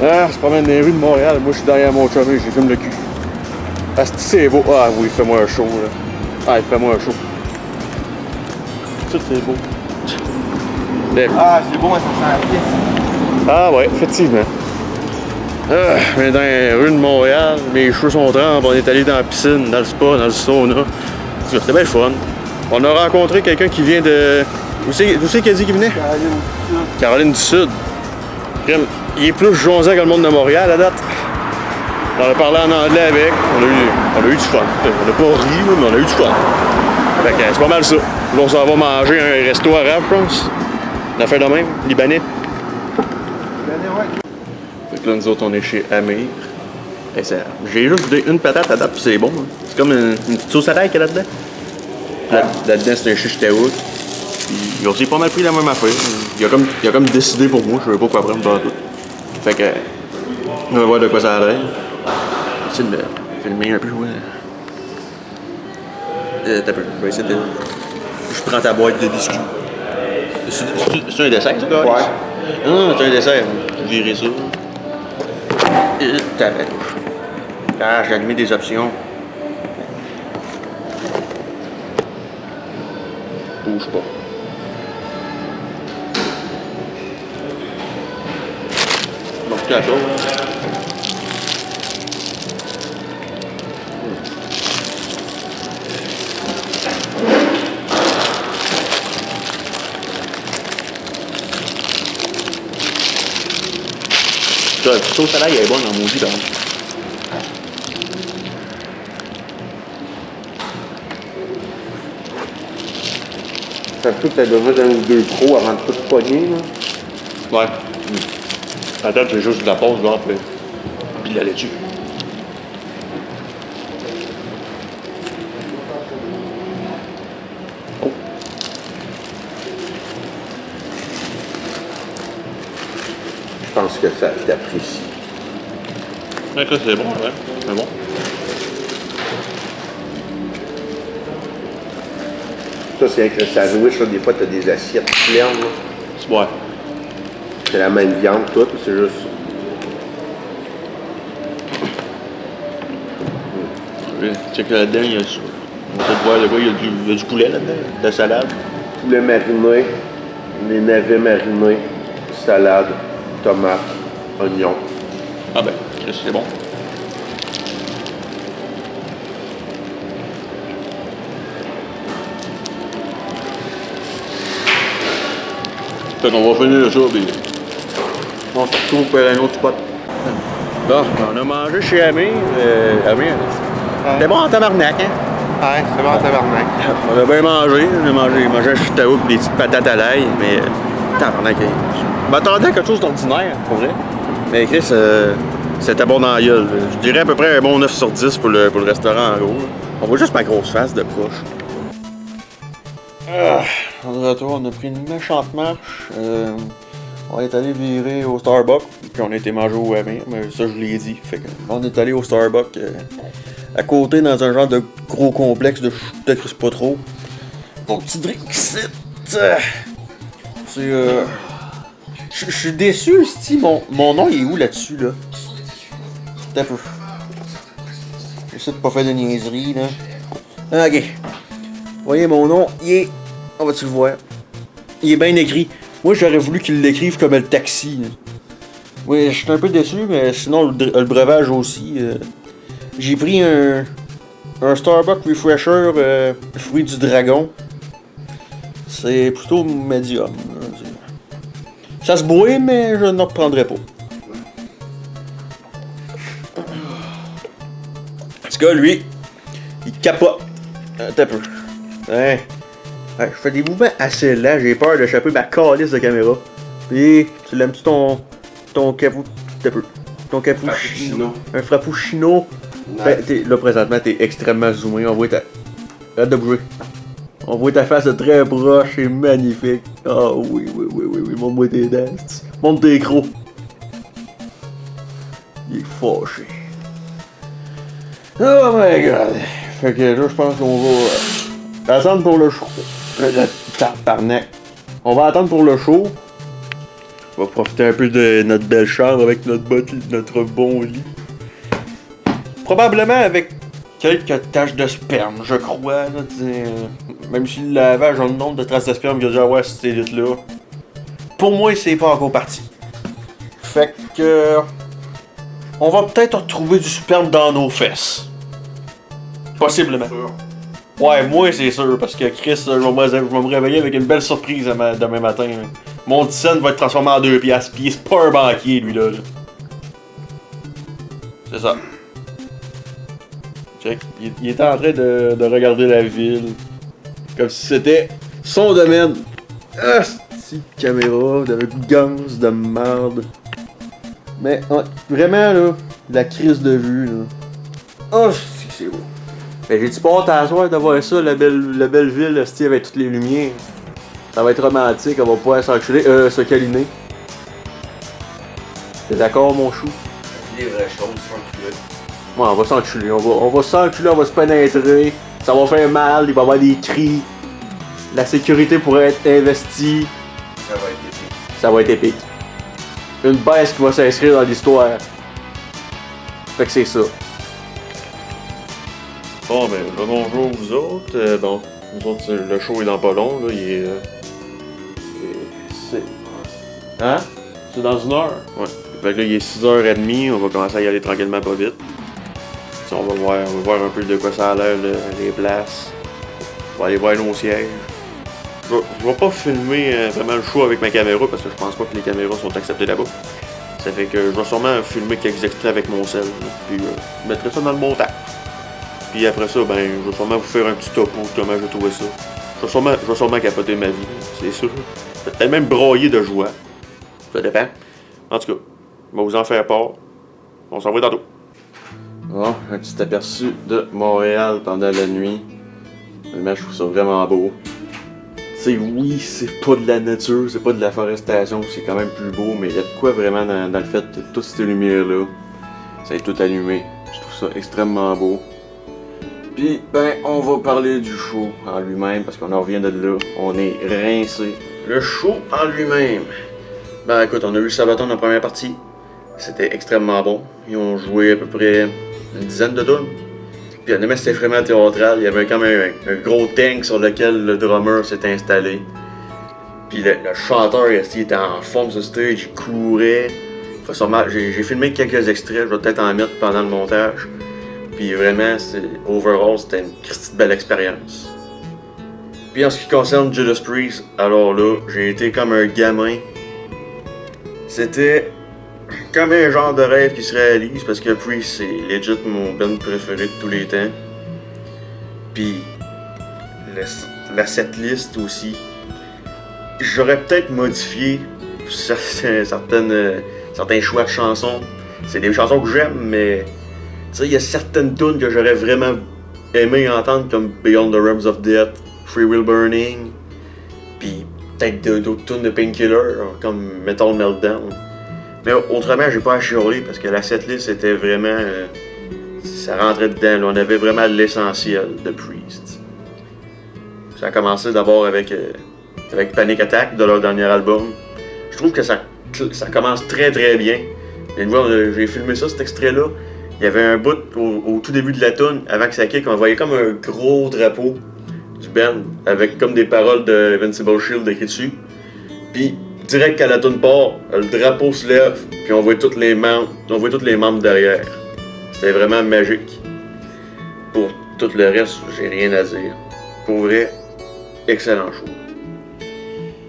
Speaker 1: Ah, je promène dans les rues de Montréal. Moi, je suis derrière mon chum et j'ai filmé le cul. Asti, c'est beau. Ah oui, fais-moi un show, là. Ah, fais-moi un show. Tout c'est beau.
Speaker 2: Ah, c'est bon, ça sent la pièce.
Speaker 1: Ah ouais, effectivement. Ah, mais dans les rues de Montréal, mes cheveux sont trempes, on est allé dans la piscine, dans le spa, dans le sauna. C'était bien fun. On a rencontré quelqu'un qui vient de... Où c'est qu'il a dit qu'il venait? Caroline du Sud. Il est plus jonzant que le monde de Montréal à date. On a parlé en anglais avec, on a eu du fun. On n'a pas ri, mais on a eu du fun. Fait que c'est pas mal ça. Là, on s'en va manger à un resto arabe, je pense. On a fait de même, libanais. Fait que là, nous autres, on est chez Amir. J'ai juste une patate à date, puis c'est bon. Hein. C'est comme une petite sauce à l'ail qu'il y a là-dedans. Là-dedans, c'est un chiche taouk. Puis, il a aussi pas mal pris la même affaire. Il a comme décidé pour moi, je savais pas quoi prendre dans tout. Fait que, on va voir de quoi ça a l'air. Essayer de filmer un peu, ouais. T'as peu, je vais essayer de... Je prends ta boîte de biscuits. C'est un dessert, ça, gars?
Speaker 2: Ouais.
Speaker 1: Non, c'est un dessert. Je virerai ça. Ah, j'ai allumé des options. Bouge pas. Donc, tout à ça. La sauce à l'ail, elle est bonne en maudit, par exemple.
Speaker 3: Ça se peut que t'as besoin d'un ou deux pros avant de tout pogner, là.
Speaker 1: Ouais. À date, j'ai juste de la pause, là, puis de la laitue. Oh.
Speaker 3: Je pense que ça t'apprécie.
Speaker 1: Ouais, ça, c'est bon, ouais. C'est bon.
Speaker 3: Ça, c'est avec le sandwich, là, des fois, t'as des assiettes pleines, là.
Speaker 1: Ouais.
Speaker 3: C'est la même viande, tout, c'est juste...
Speaker 1: Check là-dedans, il y a ça. On peut te voir, le gars, il y a du poulet là-dedans, de la salade.
Speaker 3: Poulet mariné, les navets marinés, salade, tomate, oignon.
Speaker 1: Ah ben, c'est bon. Fait qu'on va finir ça, puis on se retrouve pour un autre spot. Bon, on a mangé chez Amir. Amir, C'était bon en tabarnak, hein?
Speaker 2: Ouais, c'est bon, tabarnak.
Speaker 1: On a bien mangé. J'ai mangé un chutao et des petites patates à l'ail, mais tabarnak. Je m'attendais à quelque chose d'ordinaire, pour vrai. Mais Chris, c'était bon dans la gueule. Je dirais à peu près un bon 9 sur 10 pour le restaurant en gros. On voit juste ma grosse face de proche. En retour, on a pris une méchante marche. On est allé virer au Starbucks, puis on a été manger au Hammer, mais ça je l'ai dit. Fait que on est allé au Starbucks à côté dans un genre de gros complexe de Chris pas trop. Mon petit drink ici. C'est je suis déçu, c'ti, mon nom il est où là-dessus là? T'as peu. J'essaie de pas faire de niaiserie là. Ok. Vous voyez mon nom, il est. On va-tu le voir? Il est bien écrit. Moi j'aurais voulu qu'il l'écrive comme le taxi. Là. Oui, je suis un peu déçu, mais sinon le breuvage aussi. J'ai pris un Starbucks Refresher fruit du dragon. C'est plutôt médium. Ça se boit, mais je n'en reprendrai pas. Ce gars, lui, il capote. Attends un peu. Hein? Ouais, je fais des mouvements assez lents, j'ai peur d'échapper ma calice de caméra. Pis, tu l'aimes-tu ton cappuccino? Un frappuccino? Ben, là, présentement, t'es extrêmement zoomé. On voit ta... Arrête de bouger. On voit ta face de très proche, c'est magnifique. Ah oui, montre-moi tes dents. Montre tes crocs. Il est fâché. Oh my god. Fait que là, je pense qu'on va attendre pour le show. Tabarnak. On va attendre pour le show. On va profiter un peu de notre belle chambre avec notre bon lit. Probablement avec quelques taches de sperme, je crois. Là, même si le lavage a le nombre de traces de sperme, il a dit ouais, c'était là. Pour moi, c'est pas encore parti. Fait que. On va peut-être retrouver du sperme dans nos fesses. Possiblement. Ouais, moi c'est sûr, parce que Chris, je vais me réveiller avec une belle surprise demain matin. Là. Mon Dyson va être transformé en 2 piastres, pis c'est pas un banquier lui là. C'est ça. Check. Il était en train de regarder la ville. Comme si c'était son domaine. Ah, petite caméra de ganse de merde. Mais ouais, vraiment là, la crise de vue là. Oh, c'est beau. Ben, j'ai-tu pas hâte à soir de voir ça, la belle ville, style avec toutes les lumières. Ça va être romantique, on va pouvoir s'enculer, se câliner. T'es d'accord, mon chou?
Speaker 3: Les vraies choses, s'enculer.
Speaker 1: Ouais, on va s'enculer, on va s'enculer, on va se pénétrer. Ça va faire mal, il va y avoir des cris. La sécurité pourrait être investie.
Speaker 3: Ça va être épique.
Speaker 1: Ça va être épique. Une baisse qui va s'inscrire dans l'histoire. Fait que c'est ça. Bon, ben, bonjour vous autres. Bon, nous autres, le show est dans pas long, là. Il est. C'est. Hein? C'est dans une heure? Ouais. Fait que là, il est 6h30, on va commencer à y aller tranquillement, pas vite. T'sais, on va voir un peu de quoi ça a l'air, les places. On va aller voir nos sièges. Je vais pas filmer vraiment le show avec ma caméra parce que je pense pas que les caméras sont acceptées là-bas. Ça fait que je vais sûrement filmer quelques extraits avec mon sel, là, puis je mettrai ça dans le montage. Puis après ça, ben, je vais sûrement vous faire un petit topo de comment j'ai trouvé ça. Je vais sûrement capoter ma vie, c'est sûr. Peut-être même broyer de joie. Ça dépend. En tout cas, je vais vous en faire part. On s'en va tantôt. Bon, un petit aperçu de Montréal pendant la nuit. Vraiment, je trouve ça vraiment beau. Tu sais, oui, c'est pas de la nature, c'est pas de la forestation, c'est quand même plus beau, mais il y a de quoi vraiment dans le fait de toutes ces lumières-là. Ça est tout allumé. Je trouve ça extrêmement beau. Puis, ben, on va parler du show en lui-même, parce qu'on en revient de là. On est rincé. Le show en lui-même. Ben, écoute, on a eu Sabaton en première partie. C'était extrêmement bon. Ils ont joué à peu près une dizaine de tunes. Puis, honnêtement, c'était vraiment théâtral. Il y avait quand même un gros tank sur lequel le drummer s'est installé. Puis, le chanteur, il était en forme sur stage, il courait. J'ai filmé quelques extraits, je vais peut-être en mettre pendant le montage. Puis vraiment, overall, c'était une petite belle expérience. Puis en ce qui concerne Judas Priest, alors là, j'ai été comme un gamin. C'était comme un genre de rêve qui se réalise parce que Priest c'est legit mon band préféré de tous les temps. Puis la setlist aussi. J'aurais peut-être modifié certains choix de chansons. C'est des chansons que j'aime, mais tu sais, il y a certaines tunes que j'aurais vraiment aimé entendre comme Beyond the Realms of Death, Free Will Burning, puis peut-être d'autres tunes de Painkiller comme Metal Meltdown. Mais autrement, j'ai pas à chialer parce que la setlist était vraiment. Ça rentrait dedans, là. On avait vraiment l'essentiel de Priest. Ça a commencé d'abord avec Panic Attack de leur dernier album. Je trouve que ça commence très très bien. Et une fois, j'ai filmé ça, cet extrait-là. Il y avait un bout au tout début de la tune, avant que ça kick, on voyait comme un gros drapeau du band, avec comme des paroles de Invincible Shield écrites dessus. Puis, direct quand la tune part, le drapeau se lève, puis on voit tous les membres derrière. C'était vraiment magique. Pour tout le reste, j'ai rien à dire. Pour vrai, excellent show.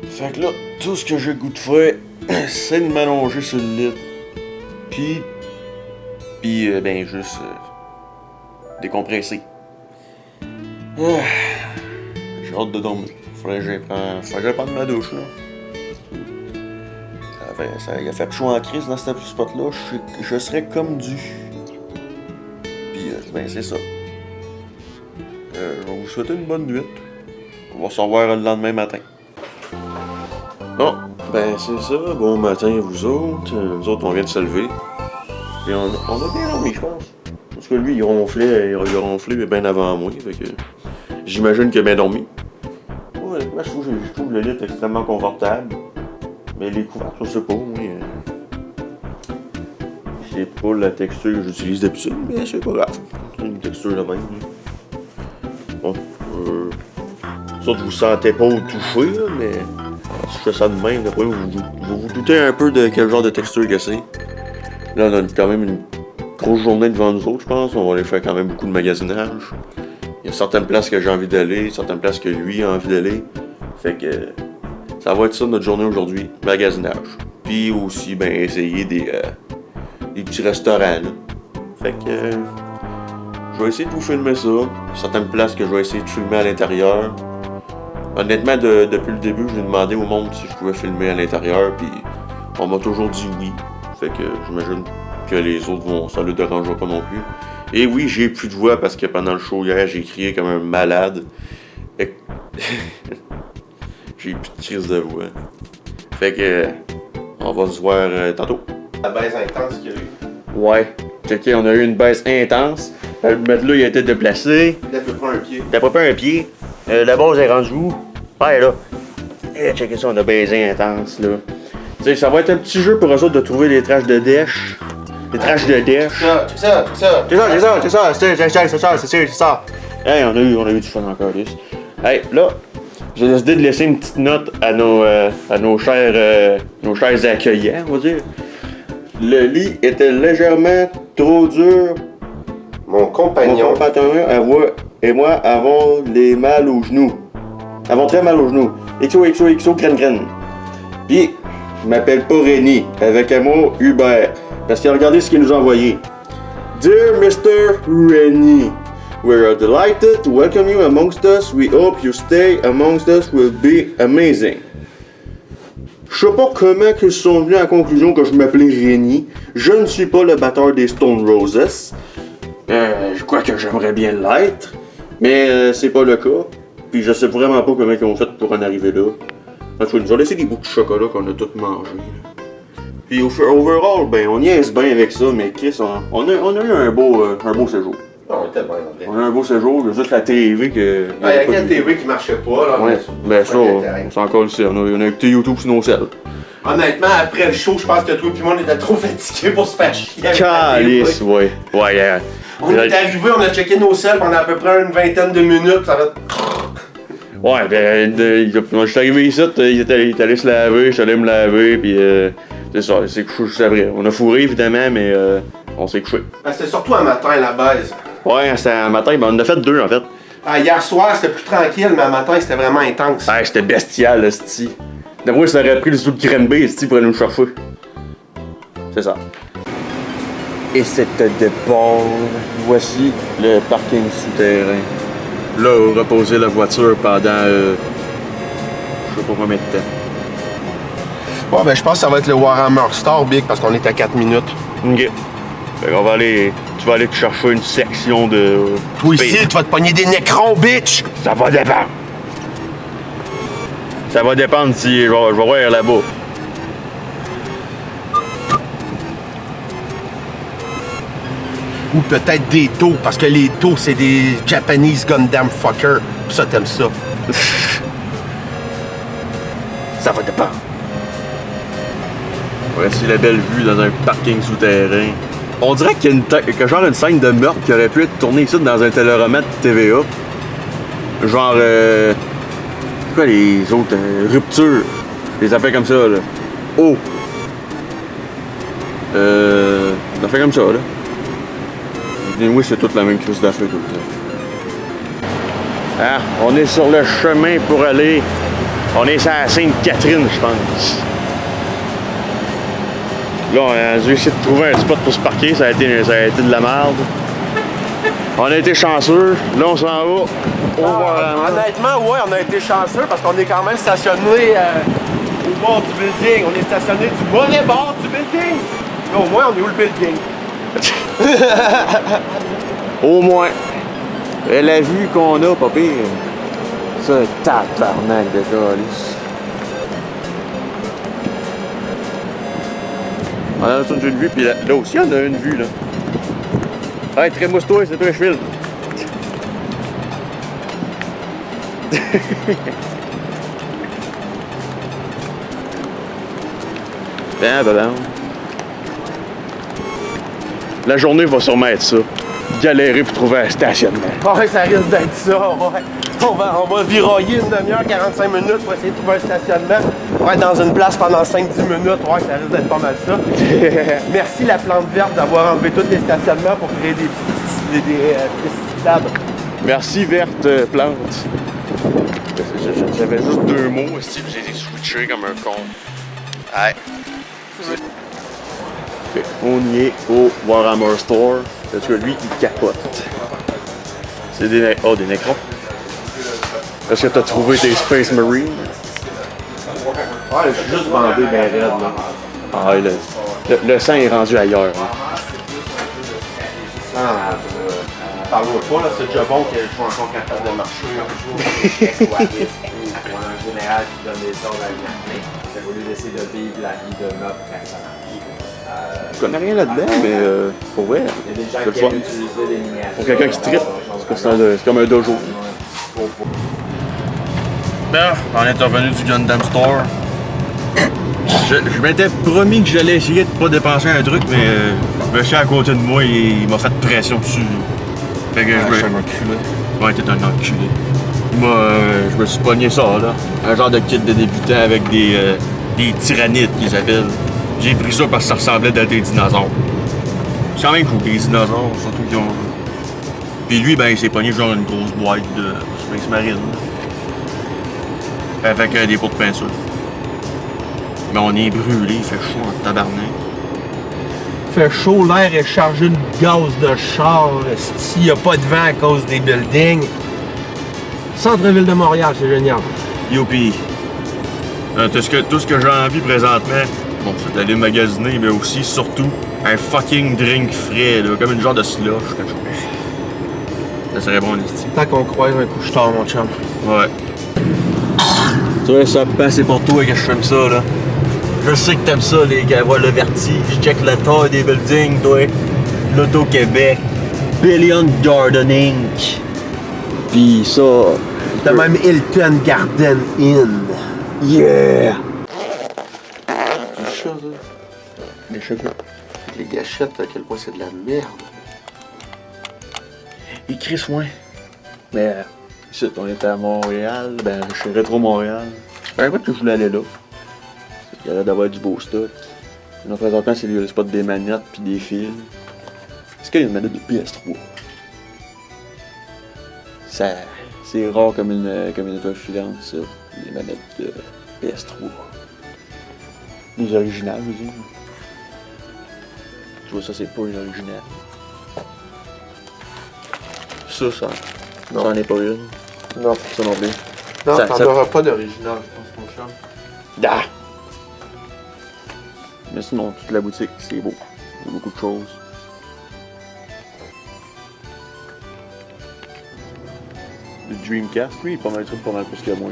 Speaker 1: Fait que là, tout ce que j'ai goût de faire, c'est de m'allonger sur le lit. Puis ben juste décompresser. J'ai hâte de dormir. Faudrait que j'aille prendre ma douche là. Il a fait chaud en crise dans ce spot-là, je serais comme dû. Puis ben c'est ça. Je vais vous souhaiter une bonne nuit. On va se revoir le lendemain matin. Bon, ben c'est ça. Bon matin vous autres. Nous autres on vient de se lever. Et on a bien dormi, je pense. Parce que lui, il ronflait bien avant moi. Fait que j'imagine qu'il a bien dormi. Ouais, moi, je trouve le lit extrêmement confortable. Mais les couverts, je sais pas, oui. C'est pas la texture que j'utilise d'habitude, mais c'est pas grave. C'est une texture de même. Bon, ça, vous sentez pas au toucher, là, mais si je fais ça de même, d'après vous vous doutez un peu de quel genre de texture que c'est. Là, on a quand même une grosse journée devant nous autres, je pense. On va aller faire quand même beaucoup de magasinage. Il y a certaines places que j'ai envie d'aller, certaines places que lui a envie d'aller. Fait que ça va être ça notre journée aujourd'hui, magasinage. Puis aussi, ben, essayer des petits restaurants, là. Fait que je vais essayer de vous filmer ça. Certaines places que je vais essayer de filmer à l'intérieur. Honnêtement, depuis le début, je lui ai demandé au monde si je pouvais filmer à l'intérieur, puis on m'a toujours dit oui. Fait que j'imagine que les autres ça le dérangera pas non plus. Et oui, j'ai plus de voix parce que pendant le show hier, j'ai crié comme un malade. J'ai plus de crise de voix. Fait que on va se voir tantôt.
Speaker 2: La baisse intense qu'il y a eu.
Speaker 1: Ouais. Checké, on a eu une baisse intense. Le matelas il a été déplacé.
Speaker 2: Il a fait pas un pied.
Speaker 1: T'as pas un pied. La base est rendue où? Ouais, là. Checké ça, on a baisé intense, là. T'sais, ça va être un petit jeu pour eux autres de trouver des trash de dèche. Des trash de dèche.
Speaker 2: C'est ça.
Speaker 1: C'est ça. Hey, on a eu du fun encore, Luce. Hey, là, j'ai décidé de laisser une petite note à nos chers accueillants, on va dire. Le lit était légèrement trop dur.
Speaker 2: Mon compagnon
Speaker 1: et moi avons les mal aux genoux. Avons très mal aux genoux. XO, crène. Puis, je m'appelle pas Rémi, avec amour Hubert, parce qu'il a regardé ce qu'il nous a envoyé. Dear Mr. Rémi, we are delighted to welcome you amongst us. We hope your stay amongst us will be amazing. Je sais pas comment ils sont venus à la conclusion que je m'appelais Rémi. Je ne suis pas le batteur des Stone Roses. Je crois que j'aimerais bien l'être, mais c'est pas le cas. Puis je sais vraiment pas comment ils ont fait pour en arriver là. Ils nous ont laissé des bouts de chocolat qu'on a tous mangés. Puis overall, ben on niaise bien avec ça, mais Chris, on a eu un beau séjour.
Speaker 2: On était bien, en vrai.
Speaker 1: On a un beau séjour, il y a juste la TV que...
Speaker 2: Il y a la TV qui marchait pas, là.
Speaker 1: Ouais, ben ça, c'est encore ici. On a écouté YouTube sur nos selles.
Speaker 2: Honnêtement, après le show, je pense que toi et moi, on était trop fatigués pour se faire chier.
Speaker 1: Calice, ouais.
Speaker 2: On est arrivé, on a checké nos selles pendant à peu près une vingtaine de minutes, ça va...
Speaker 1: Ouais, moi je suis arrivé ici, il est allé se laver, je suis allé me laver, puis c'est ça, c'est couché juste après. On a fourré évidemment, mais on s'est couché.
Speaker 2: C'était surtout un matin la base.
Speaker 1: Ouais, c'était un matin, ben on en a fait deux en fait.
Speaker 2: Hier soir c'était plus tranquille, mais un matin c'était vraiment intense.
Speaker 1: Ouais, c'était bestial, le sti. D'après, ça aurait pris le zoo de Granby, sti, pour aller nous chercher. C'est ça. Et cette départ, voici le parking souterrain. Là où reposer la voiture pendant, je sais pas combien de temps.
Speaker 2: Bon, ben je pense que ça va être le Warhammer Star, Big, parce qu'on est à 4 minutes.
Speaker 1: Ok. Fait qu'on va aller, tu vas aller te chercher une section de...
Speaker 2: Toi ici, tu vas te pogner des nécrons, bitch!
Speaker 1: Ça va dépendre. Ça va dépendre si je vais voir là-bas.
Speaker 2: Ou peut-être des taux, parce que les taux, c'est des Japanese Gundam fucker. Pis ça, t'aimes ça.
Speaker 1: Ça va dépendre. Voici la belle vue dans un parking souterrain. On dirait qu'il y a une scène de meurtre qui aurait pu être tournée ici dans un téléroman de TVA. Genre, quoi les autres? Rupture. Des affaires comme ça, là. Oh! Des affaires comme ça, là. Oui, c'est toute la même crise d'affaires tout le temps. Ah, on est sur le chemin pour aller... On est sur la Sainte-Catherine, je pense. Là, on a dû essayer de trouver un spot pour se parquer, ça a été de la merde. On a été chanceux, là on s'en va.
Speaker 2: Honnêtement, ouais, on a été chanceux parce qu'on est quand même stationné au bord du building. On est stationné du mauvais bord du building. Mais au moins, on est où le building?
Speaker 1: Au moins. Et la vue qu'on a, pas pire. Ça, tabarnak de calice. On a toute une vue, puis là aussi on a une vue, là. Hey, trémousse-toi, c'est toi je file. Ben. La journée va sûrement être ça. Galérer pour trouver un stationnement.
Speaker 2: Ouais, ça risque d'être ça, ouais. On va virailler une demi-heure, 45 minutes pour essayer de trouver un stationnement. Ouais, dans une place pendant 5-10 minutes, ouais, ça risque d'être pas mal ça. Merci la plante verte d'avoir enlevé tous les stationnements pour créer des pistes cyclables.
Speaker 1: Merci verte plante. J'avais juste 2 mots, si j'ai été switché comme un con. Ouais. Okay. On y est au Warhammer Store. Parce que lui, il capote. C'est des nécrons. Est-ce que t'as trouvé tes Space Marines?
Speaker 2: Ouais, je suis juste bandé ben raide, là.
Speaker 1: Ah, le sang est rendu ailleurs. Hein.
Speaker 2: Parle-moi pas, là, c'est déjà bon que je sois encore capable de marcher un jour.
Speaker 4: On a un général qui donne des ordres à une armée. Au lieu d'essayer de vivre la vie de notre quand ça marche.
Speaker 1: Je connais rien là-dedans, mais pour vrai,
Speaker 4: Il y a des gens
Speaker 1: c'est
Speaker 4: qui
Speaker 1: le fun.
Speaker 4: aiment utiliser des miniatures.
Speaker 1: Pour quelqu'un qui trippe, c'est comme un dojo. Là, on est revenu du Gundam Store. Je m'étais promis que j'allais essayer de pas dépenser un truc, mais le monsieur à côté de moi, il m'a fait pression dessus. Fait que je suis un enculé. Ouais, t'es un enculé. Moi, je me suis pogné ça, là. Un genre de kit de débutant avec des tyrannides qu'ils appellent. J'ai pris ça parce que ça ressemblait à des dinosaures. C'est quand même cool, des dinosaures, surtout qu'ils ont... Puis lui, ben, il s'est pogné genre une grosse boîte de Space Marine. Avec des pots de peinture. Mais on est brûlé, il fait chaud en tabarnak.
Speaker 2: Fait chaud, l'air est chargé de gaz de char. S'il n'y a pas de vent à cause des buildings. Centre-ville de Montréal, c'est génial.
Speaker 1: Youpi! Tout ce que j'ai envie présentement, bon, c'est d'aller magasiner, mais aussi, surtout, un fucking drink frais, là, comme une genre de slush, quelque chose. Ça serait bon, estime.
Speaker 2: Tant qu'on croise un couche-tard, mon chum.
Speaker 1: Ouais. Tu vois, ça c'est pour toi que je fume ça, là. Je sais que t'aimes ça, les gars, voir le vertige, check la taille des buildings, toi. L'Auto-Québec, Billion Garden Inc. Pis ça...
Speaker 2: T'as même Hilton Garden Inn.
Speaker 1: Yeah!
Speaker 3: Du chat, ça.
Speaker 1: Les cheveux.
Speaker 3: Les gâchettes, à quel point c'est de la merde.
Speaker 1: Écris soin. Mais, ici, on était à Montréal, ben, chez Rétro Montréal. Un coup que je voulais aller là. Il y avait d'avoir du beau stock. Là, présentement, c'est le spot des manettes puis des fils. Est-ce qu'il y a une manette de PS3? Ça... C'est rare comme une étoile filante, ça. Les manettes de PS3. Les originales, je veux dire. Tu vois, ça, c'est pas une originale. Ça
Speaker 2: Non.
Speaker 1: c'en est pas une.
Speaker 2: Non.
Speaker 1: Ça non plus.
Speaker 2: Non,
Speaker 1: Ça-
Speaker 2: t'en
Speaker 1: ça-
Speaker 2: auras pas d'original, je pense, mon chum.
Speaker 1: Ah! Mais sinon, toute la boutique, c'est beau. Il y a beaucoup de choses. Le Dreamcast, lui, il est pas mal plus que moi.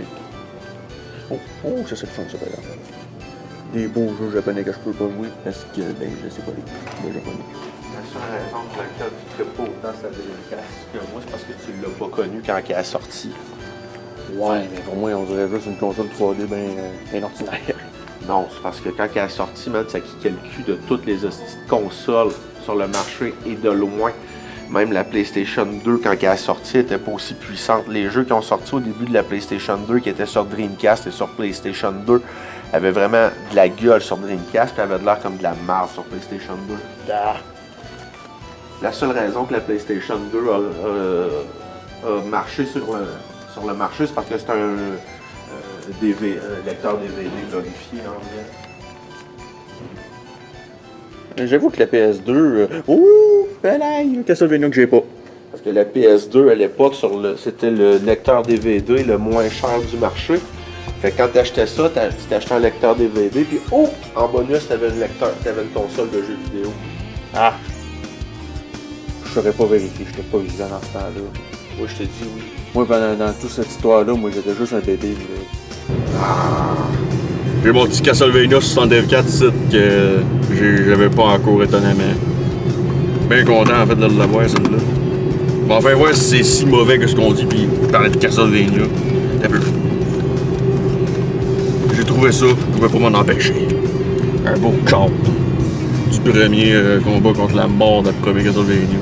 Speaker 1: Oh, ça c'est le fun, ça, par exemple. Des beaux jeux japonais que je peux pas jouer parce que, ben, je sais pas les japonais.
Speaker 2: La seule raison pour laquelle tu ne pas autant sa Dreamcast que moi, c'est parce que tu l'as pas connu quand elle est sortie.
Speaker 1: Ouais, mais pour moi, on dirait juste une console 3D bien ordinaire.
Speaker 2: Non, c'est parce que quand elle est sortie, man, ça kickait le cul de toutes les hosties de consoles sur le marché et de loin. Même la PlayStation 2, quand elle est sortie, n'était pas aussi puissante. Les jeux qui ont sorti au début de la PlayStation 2, qui étaient sur Dreamcast et sur PlayStation 2, avaient vraiment de la gueule sur Dreamcast, puis avaient de l'air comme de la merde sur PlayStation 2.
Speaker 1: Ah.
Speaker 2: La seule raison que la PlayStation 2 a marché sur le marché, c'est parce que c'est un lecteur DVD glorifié en vrai.
Speaker 1: J'avoue que la PS2. Ouh! Balaye! Castlevania que j'ai pas.
Speaker 2: Parce que la PS2 à l'époque, c'était le lecteur DVD le moins cher du marché. Fait que quand t'achetais ça, tu t'achetais un lecteur DVD, puis oh! En bonus, t'avais une console de jeux vidéo.
Speaker 1: Ah! Je saurais pas vérifier, j'étais pas vivant dans ce temps-là.
Speaker 2: Oui, je te dis oui.
Speaker 1: Moi, dans toute cette histoire-là, moi j'étais juste un bébé. J'ai mon petit Castlevania 64 ici que j'avais pas encore étonnamment. Bien content en fait de l'avoir celle-là. Bon, enfin voir si c'est si mauvais que ce qu'on dit, puis parler de Castlevania. Un peu. J'ai trouvé ça, je pouvais pas m'en empêcher. Un beau camp du premier combat contre la mort de notre premier Castlevania.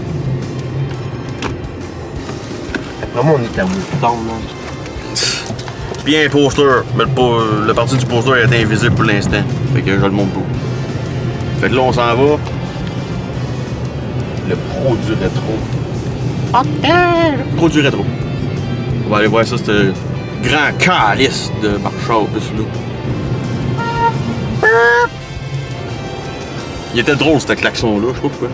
Speaker 2: Vraiment, on est à Woodtown, là.
Speaker 1: Puis un poster, mais le parti du poster est invisible pour l'instant. Fait que je le montre pas. Fait que là on s'en va.
Speaker 2: Le pro du rétro.
Speaker 1: Pro du rétro. On va aller voir ça, ce grand calice de Marshall plus là. Il était drôle ce klaxon-là, je sais pas pourquoi.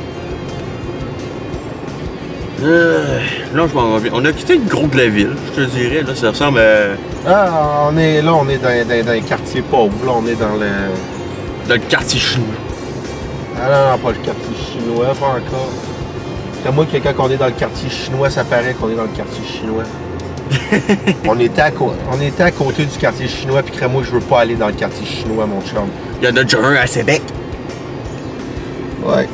Speaker 1: Là, je m'en vais bien. On a quitté le gros de la ville, je te dirais. Là, ça ressemble à.
Speaker 2: Ah, on est dans les quartiers pauvres. Là, on est dans le...
Speaker 1: Dans le quartier chinois.
Speaker 2: Ah non, pas le quartier chinois, pas encore. C'est moi que quand on est dans le quartier chinois, ça paraît qu'on est dans le quartier chinois. on était à côté du quartier chinois, puis moi, je veux pas aller dans le quartier chinois, mon chum.
Speaker 1: Il y en a déjà un à Québec.
Speaker 2: Ouais.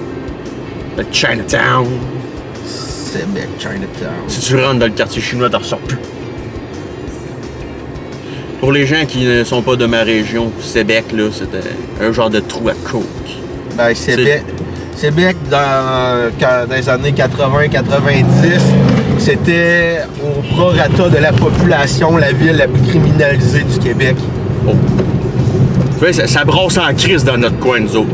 Speaker 1: Le Chinatown.
Speaker 2: C'est Québec, Chinatown.
Speaker 1: Si tu rentres dans le quartier chinois, t'en ressors plus. Pour les gens qui ne sont pas de ma région, Québec, là, c'était un genre de trou à coke.
Speaker 2: Ben, Québec, dans les années 80-90, c'était au prorata de la population la ville la plus criminalisée du Québec.
Speaker 1: Oh. Tu vois, ça brasse en crise dans notre coin, nous autres.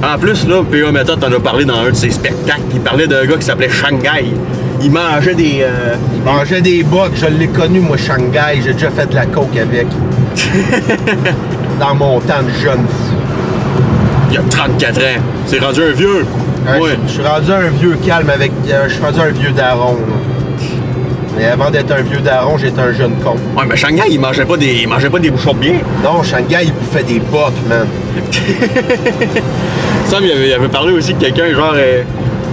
Speaker 1: En plus, là, P.A. Méthode t'en a parlé dans un de ses spectacles. Il parlait d'un gars qui s'appelait Shanghai. Il mangeait des...
Speaker 2: Il mangeait des bugs, je l'ai connu, moi, Shanghai. J'ai déjà fait de la coke avec. Dans mon temps de jeune fou.
Speaker 1: Il a 34 ans. C'est rendu un vieux. Ouais.
Speaker 2: Je suis rendu un vieux calme avec... je suis rendu un vieux daron, là. Mais avant d'être un vieux daron, j'étais un jeune con.
Speaker 1: Ouais, mais Shanghai, il mangeait pas des bouchons de bière.
Speaker 2: Non, Shanghai, il bouffait des bugs, man.
Speaker 1: Sam, il avait parlé aussi de quelqu'un, genre,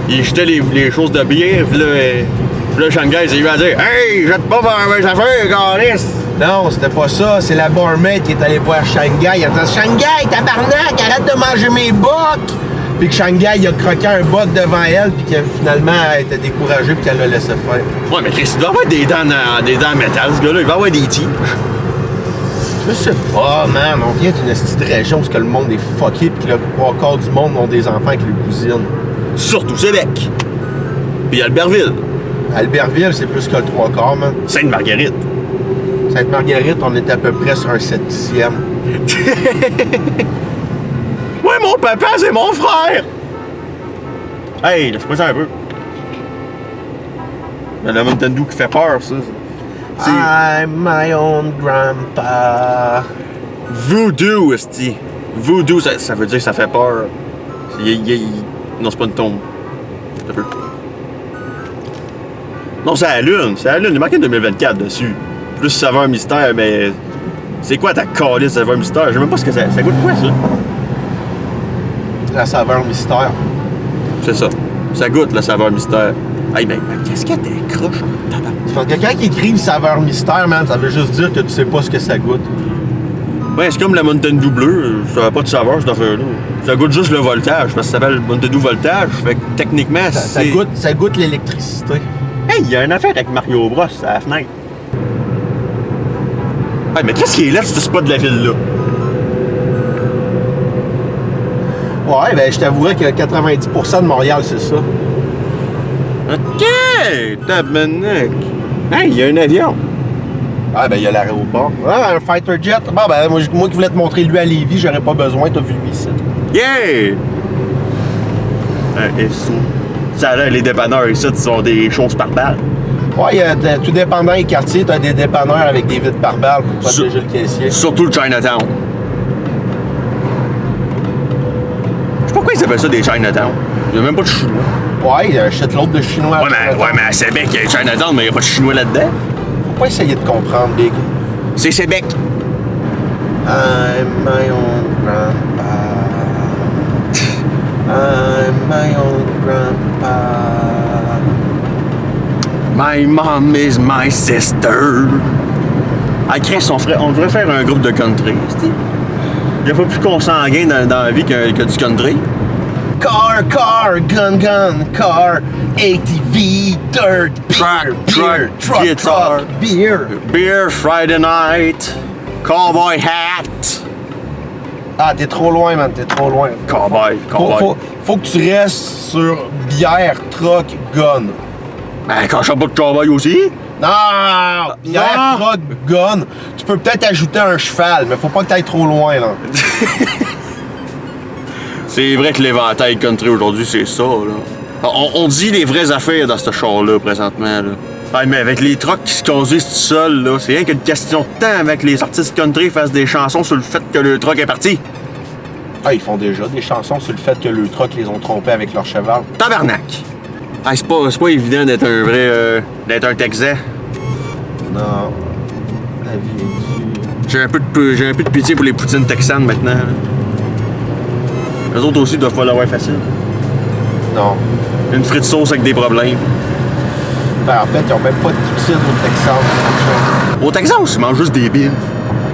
Speaker 1: il jetait les choses de bière, puis là, Shanghai, il s'est eu à dire « Hey, jette pas vers mes affaires, Caris! »
Speaker 2: Non, c'était pas ça. C'est la barmaid qui est allée voir Shanghai. Elle a dit « Shanghai, tabarnak, arrête de manger mes bocs! » Puis que Shanghai, il a croqué un boc devant elle, puis que finalement, elle était découragée, puis qu'elle le laissait faire.
Speaker 1: Ouais, mais Chris, il doit avoir des dents en métal, ce gars-là. Il va avoir des tiges.
Speaker 2: Je sais pas, man. On vient d'une petite région où le monde est fucké, puis que le trois quarts du monde ont des enfants avec les cousines.
Speaker 1: Surtout Québec. Puis Albertville.
Speaker 2: Albertville, c'est plus que le trois quarts, man.
Speaker 1: Sainte-Marguerite.
Speaker 2: Sainte-Marguerite, on est à peu près sur un 7/10e.
Speaker 1: Ouais, mon papa, c'est mon frère! Hey, laisse-moi ça un peu. Il y a la Nintendo qui fait peur, ça.
Speaker 2: I'm my own grandpa.
Speaker 1: Voodoo, esti. Voodoo, ça veut dire que ça fait peur. Non, c'est pas une tombe. Ça peut. Non, c'est la Lune. C'est la Lune. Il est marqué 2024 dessus. Plus saveur mystère, mais. C'est quoi ta calice saveur mystère? Je sais même pas ce que ça. Ça goûte quoi, ça?
Speaker 2: La saveur mystère.
Speaker 1: C'est ça. Ça goûte la saveur mystère. Hey, mais qu'est-ce que t'es croche en tabac?
Speaker 2: C'est parce que quand ils écrivent saveur mystère, man, ça veut juste dire que tu sais pas ce que ça goûte.
Speaker 1: Ouais, c'est comme la Mountain Dew bleue. Ça n'a pas de saveur, cette affaire-là. Ça goûte juste le voltage, parce que ça s'appelle Mountain Dew voltage. Fait que techniquement,
Speaker 2: Ça goûte l'électricité.
Speaker 1: Hey, il y a une affaire avec Mario Bros à la fenêtre. Hey, mais qu'est-ce qui est là, ce spot de la ville-là?
Speaker 2: Ouais, ben je t'avouerais que 90% de Montréal, c'est ça.
Speaker 1: OK! Tabarnak! Hey, il y a un avion!
Speaker 2: Ah, ben il y a l'aéroport. Ah, un fighter jet. Bon, ben moi qui voulais te montrer lui à Lévis, j'aurais pas besoin, t'as vu lui ici.
Speaker 1: Yeah! Un SO. Ça a l'air, les dépanneurs ici, ils ont des choses par balle.
Speaker 2: Ouais, tout dépendant des quartiers, t'as des dépanneurs avec des vitres par balle pour protéger le caissier.
Speaker 1: Surtout le Chinatown. Je sais pas pourquoi ils appellent ça des Chinatown. Il y a même pas de chinois.
Speaker 2: Ouais, il y a un shitload de chinois.
Speaker 1: Ouais, mais à Sébec, il y a Chinatown, mais il y a pas de chinois là-dedans.
Speaker 2: Faut pas essayer de comprendre, Big.
Speaker 1: C'est Sébec.
Speaker 2: I'm my own grandpa. I'm my own grandpa.
Speaker 1: My mom is my sister. Ah, Chris, on devrait faire un groupe de country. Il n'y a pas plus consanguin dans la vie que du country.
Speaker 2: Car, gun, car, ATV, dirt, beer, truck,
Speaker 1: guitar,
Speaker 2: beer.
Speaker 1: Beer, Friday night, cowboy hat.
Speaker 2: Ah, t'es trop loin, man, t'es trop loin.
Speaker 1: Cowboy.
Speaker 2: Faut que tu restes sur bière, truck, gun.
Speaker 1: Ben, quand je suis pas de cowboy aussi.
Speaker 2: Non! Bière, truck, gun. Tu peux peut-être ajouter un cheval, mais faut pas que t'ailles trop loin, là.
Speaker 1: C'est vrai que l'éventail country aujourd'hui, c'est ça, là. On dit les vraies affaires dans ce char-là, présentement, là. Ouais, mais avec les trucks qui se conduisent tout seuls, là, c'est rien qu'une question de temps avec les artistes country fassent des chansons sur le fait que le truck est parti.
Speaker 2: Ah, ils font déjà des chansons sur le fait que le truck les ont trompés avec leur cheval.
Speaker 1: Tabarnak! Ah, c'est pas évident d'être un vrai... d'être un Texan.
Speaker 2: Non. La vie est dure.
Speaker 1: J'ai un peu de pitié pour les poutines texanes, maintenant, là. Eux autres aussi doivent pas l'avoir facile.
Speaker 2: Non.
Speaker 1: Une frite sauce avec des problèmes.
Speaker 2: Ben, en fait, ils ont même pas de poutine au Texas.
Speaker 1: Au Texas, ils mangent juste des bines.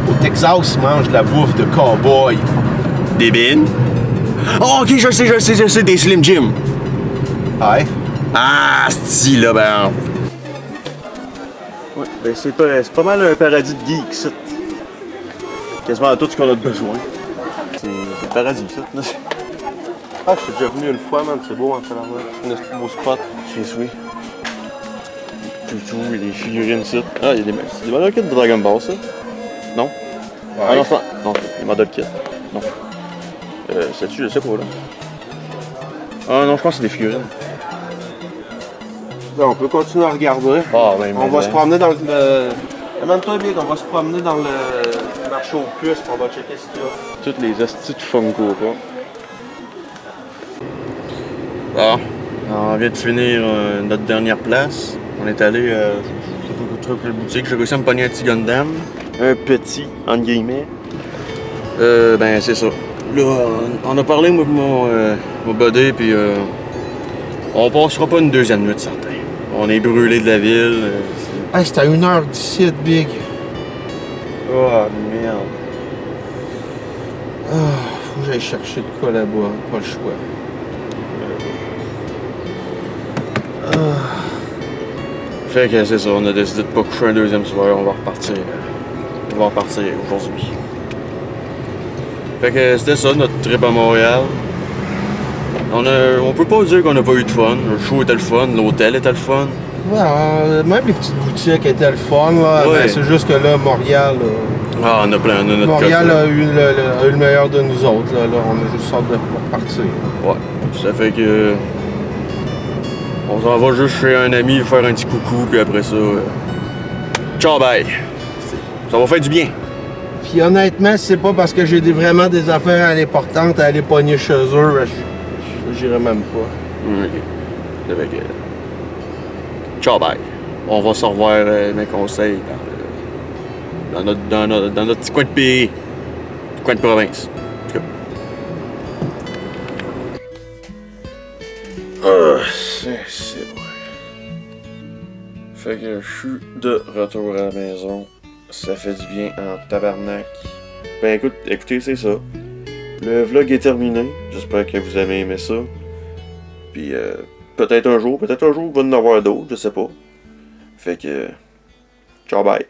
Speaker 2: Au Texas, ils mangent de la bouffe de cowboy.
Speaker 1: Des bines? Oh, ok, je sais, des Slim Jim.
Speaker 2: Ouais.
Speaker 1: Ah, c'ti là, ben... Ouais, ben c'est pas mal un paradis de geeks, ça. Quasiment tout ce qu'on a besoin. C'est un paradis, ça.
Speaker 2: Ah, je suis déjà venu une fois, man, c'est beau, hein, ça là. Un beau spot.
Speaker 1: C'est oui. Tout, il y a des figurines, ça. Ah, il y a des modèles kits de Dragon Ball, ça. Non?
Speaker 2: Ouais.
Speaker 1: Ah non, c'est pas... Non, les modèles kits. Non. C'est-tu, je sais pas, là. Ah non, je pense que c'est des figurines.
Speaker 2: Là, on peut continuer à regarder.
Speaker 1: Ah, ben,
Speaker 2: On va se promener dans le... Amène-toi, Big, on va se promener dans le marché aux puces, puis on va checker ce qu'il y a.
Speaker 1: Toutes les hosties de Funko, quoi. Bon, on vient de finir notre dernière place. On est allé, je sais pas trop quelle boutique, j'ai réussi à me pogner un petit Gundam. Un petit, entre guillemets. Ben, c'est ça. Là, on a parlé, moi, mon buddy, puis on passera pas une deuxième nuit, certain. On est brûlé de la ville.
Speaker 2: Hey, c'était à 1h d'ici, Big.
Speaker 1: Oh, merde.
Speaker 2: Ah, faut que j'aille chercher de quoi là-bas, pas le choix.
Speaker 1: Fait que c'est ça, on a décidé de pas coucher un deuxième soir, on va repartir. On va repartir aujourd'hui. Fait que c'était ça, notre trip à Montréal. On peut pas dire qu'on a pas eu de fun. Le show était le fun, l'hôtel était le fun.
Speaker 2: Ouais, même les petites boutiques étaient le fun, là.
Speaker 1: Ouais.
Speaker 2: Ben, c'est juste que là, Montréal...
Speaker 1: Ah, on a plein, on a notre
Speaker 2: Montréal
Speaker 1: cote,
Speaker 2: a eu le meilleur de nous autres, là. On a juste hâte de repartir.
Speaker 1: Ouais. Ça fait que... On s'en va juste chez un ami faire un petit coucou, puis après ça... Ciao, bye! Ça va faire du bien.
Speaker 2: Puis honnêtement, c'est pas parce que j'ai vraiment des affaires importantes à aller pogner chez eux. J'irai même pas.
Speaker 1: Ok. Avec, ciao, bye. On va se revoir mes conseils dans notre petit coin de pays. Coin de province. En tout cas. C'est bon. Fait que je suis de retour à la maison. Ça fait du bien en tabarnak. Ben écoutez, c'est ça. Le vlog est terminé. J'espère que vous avez aimé ça. Puis peut-être un jour, il va en avoir d'autres, je sais pas. Fait que ciao, bye.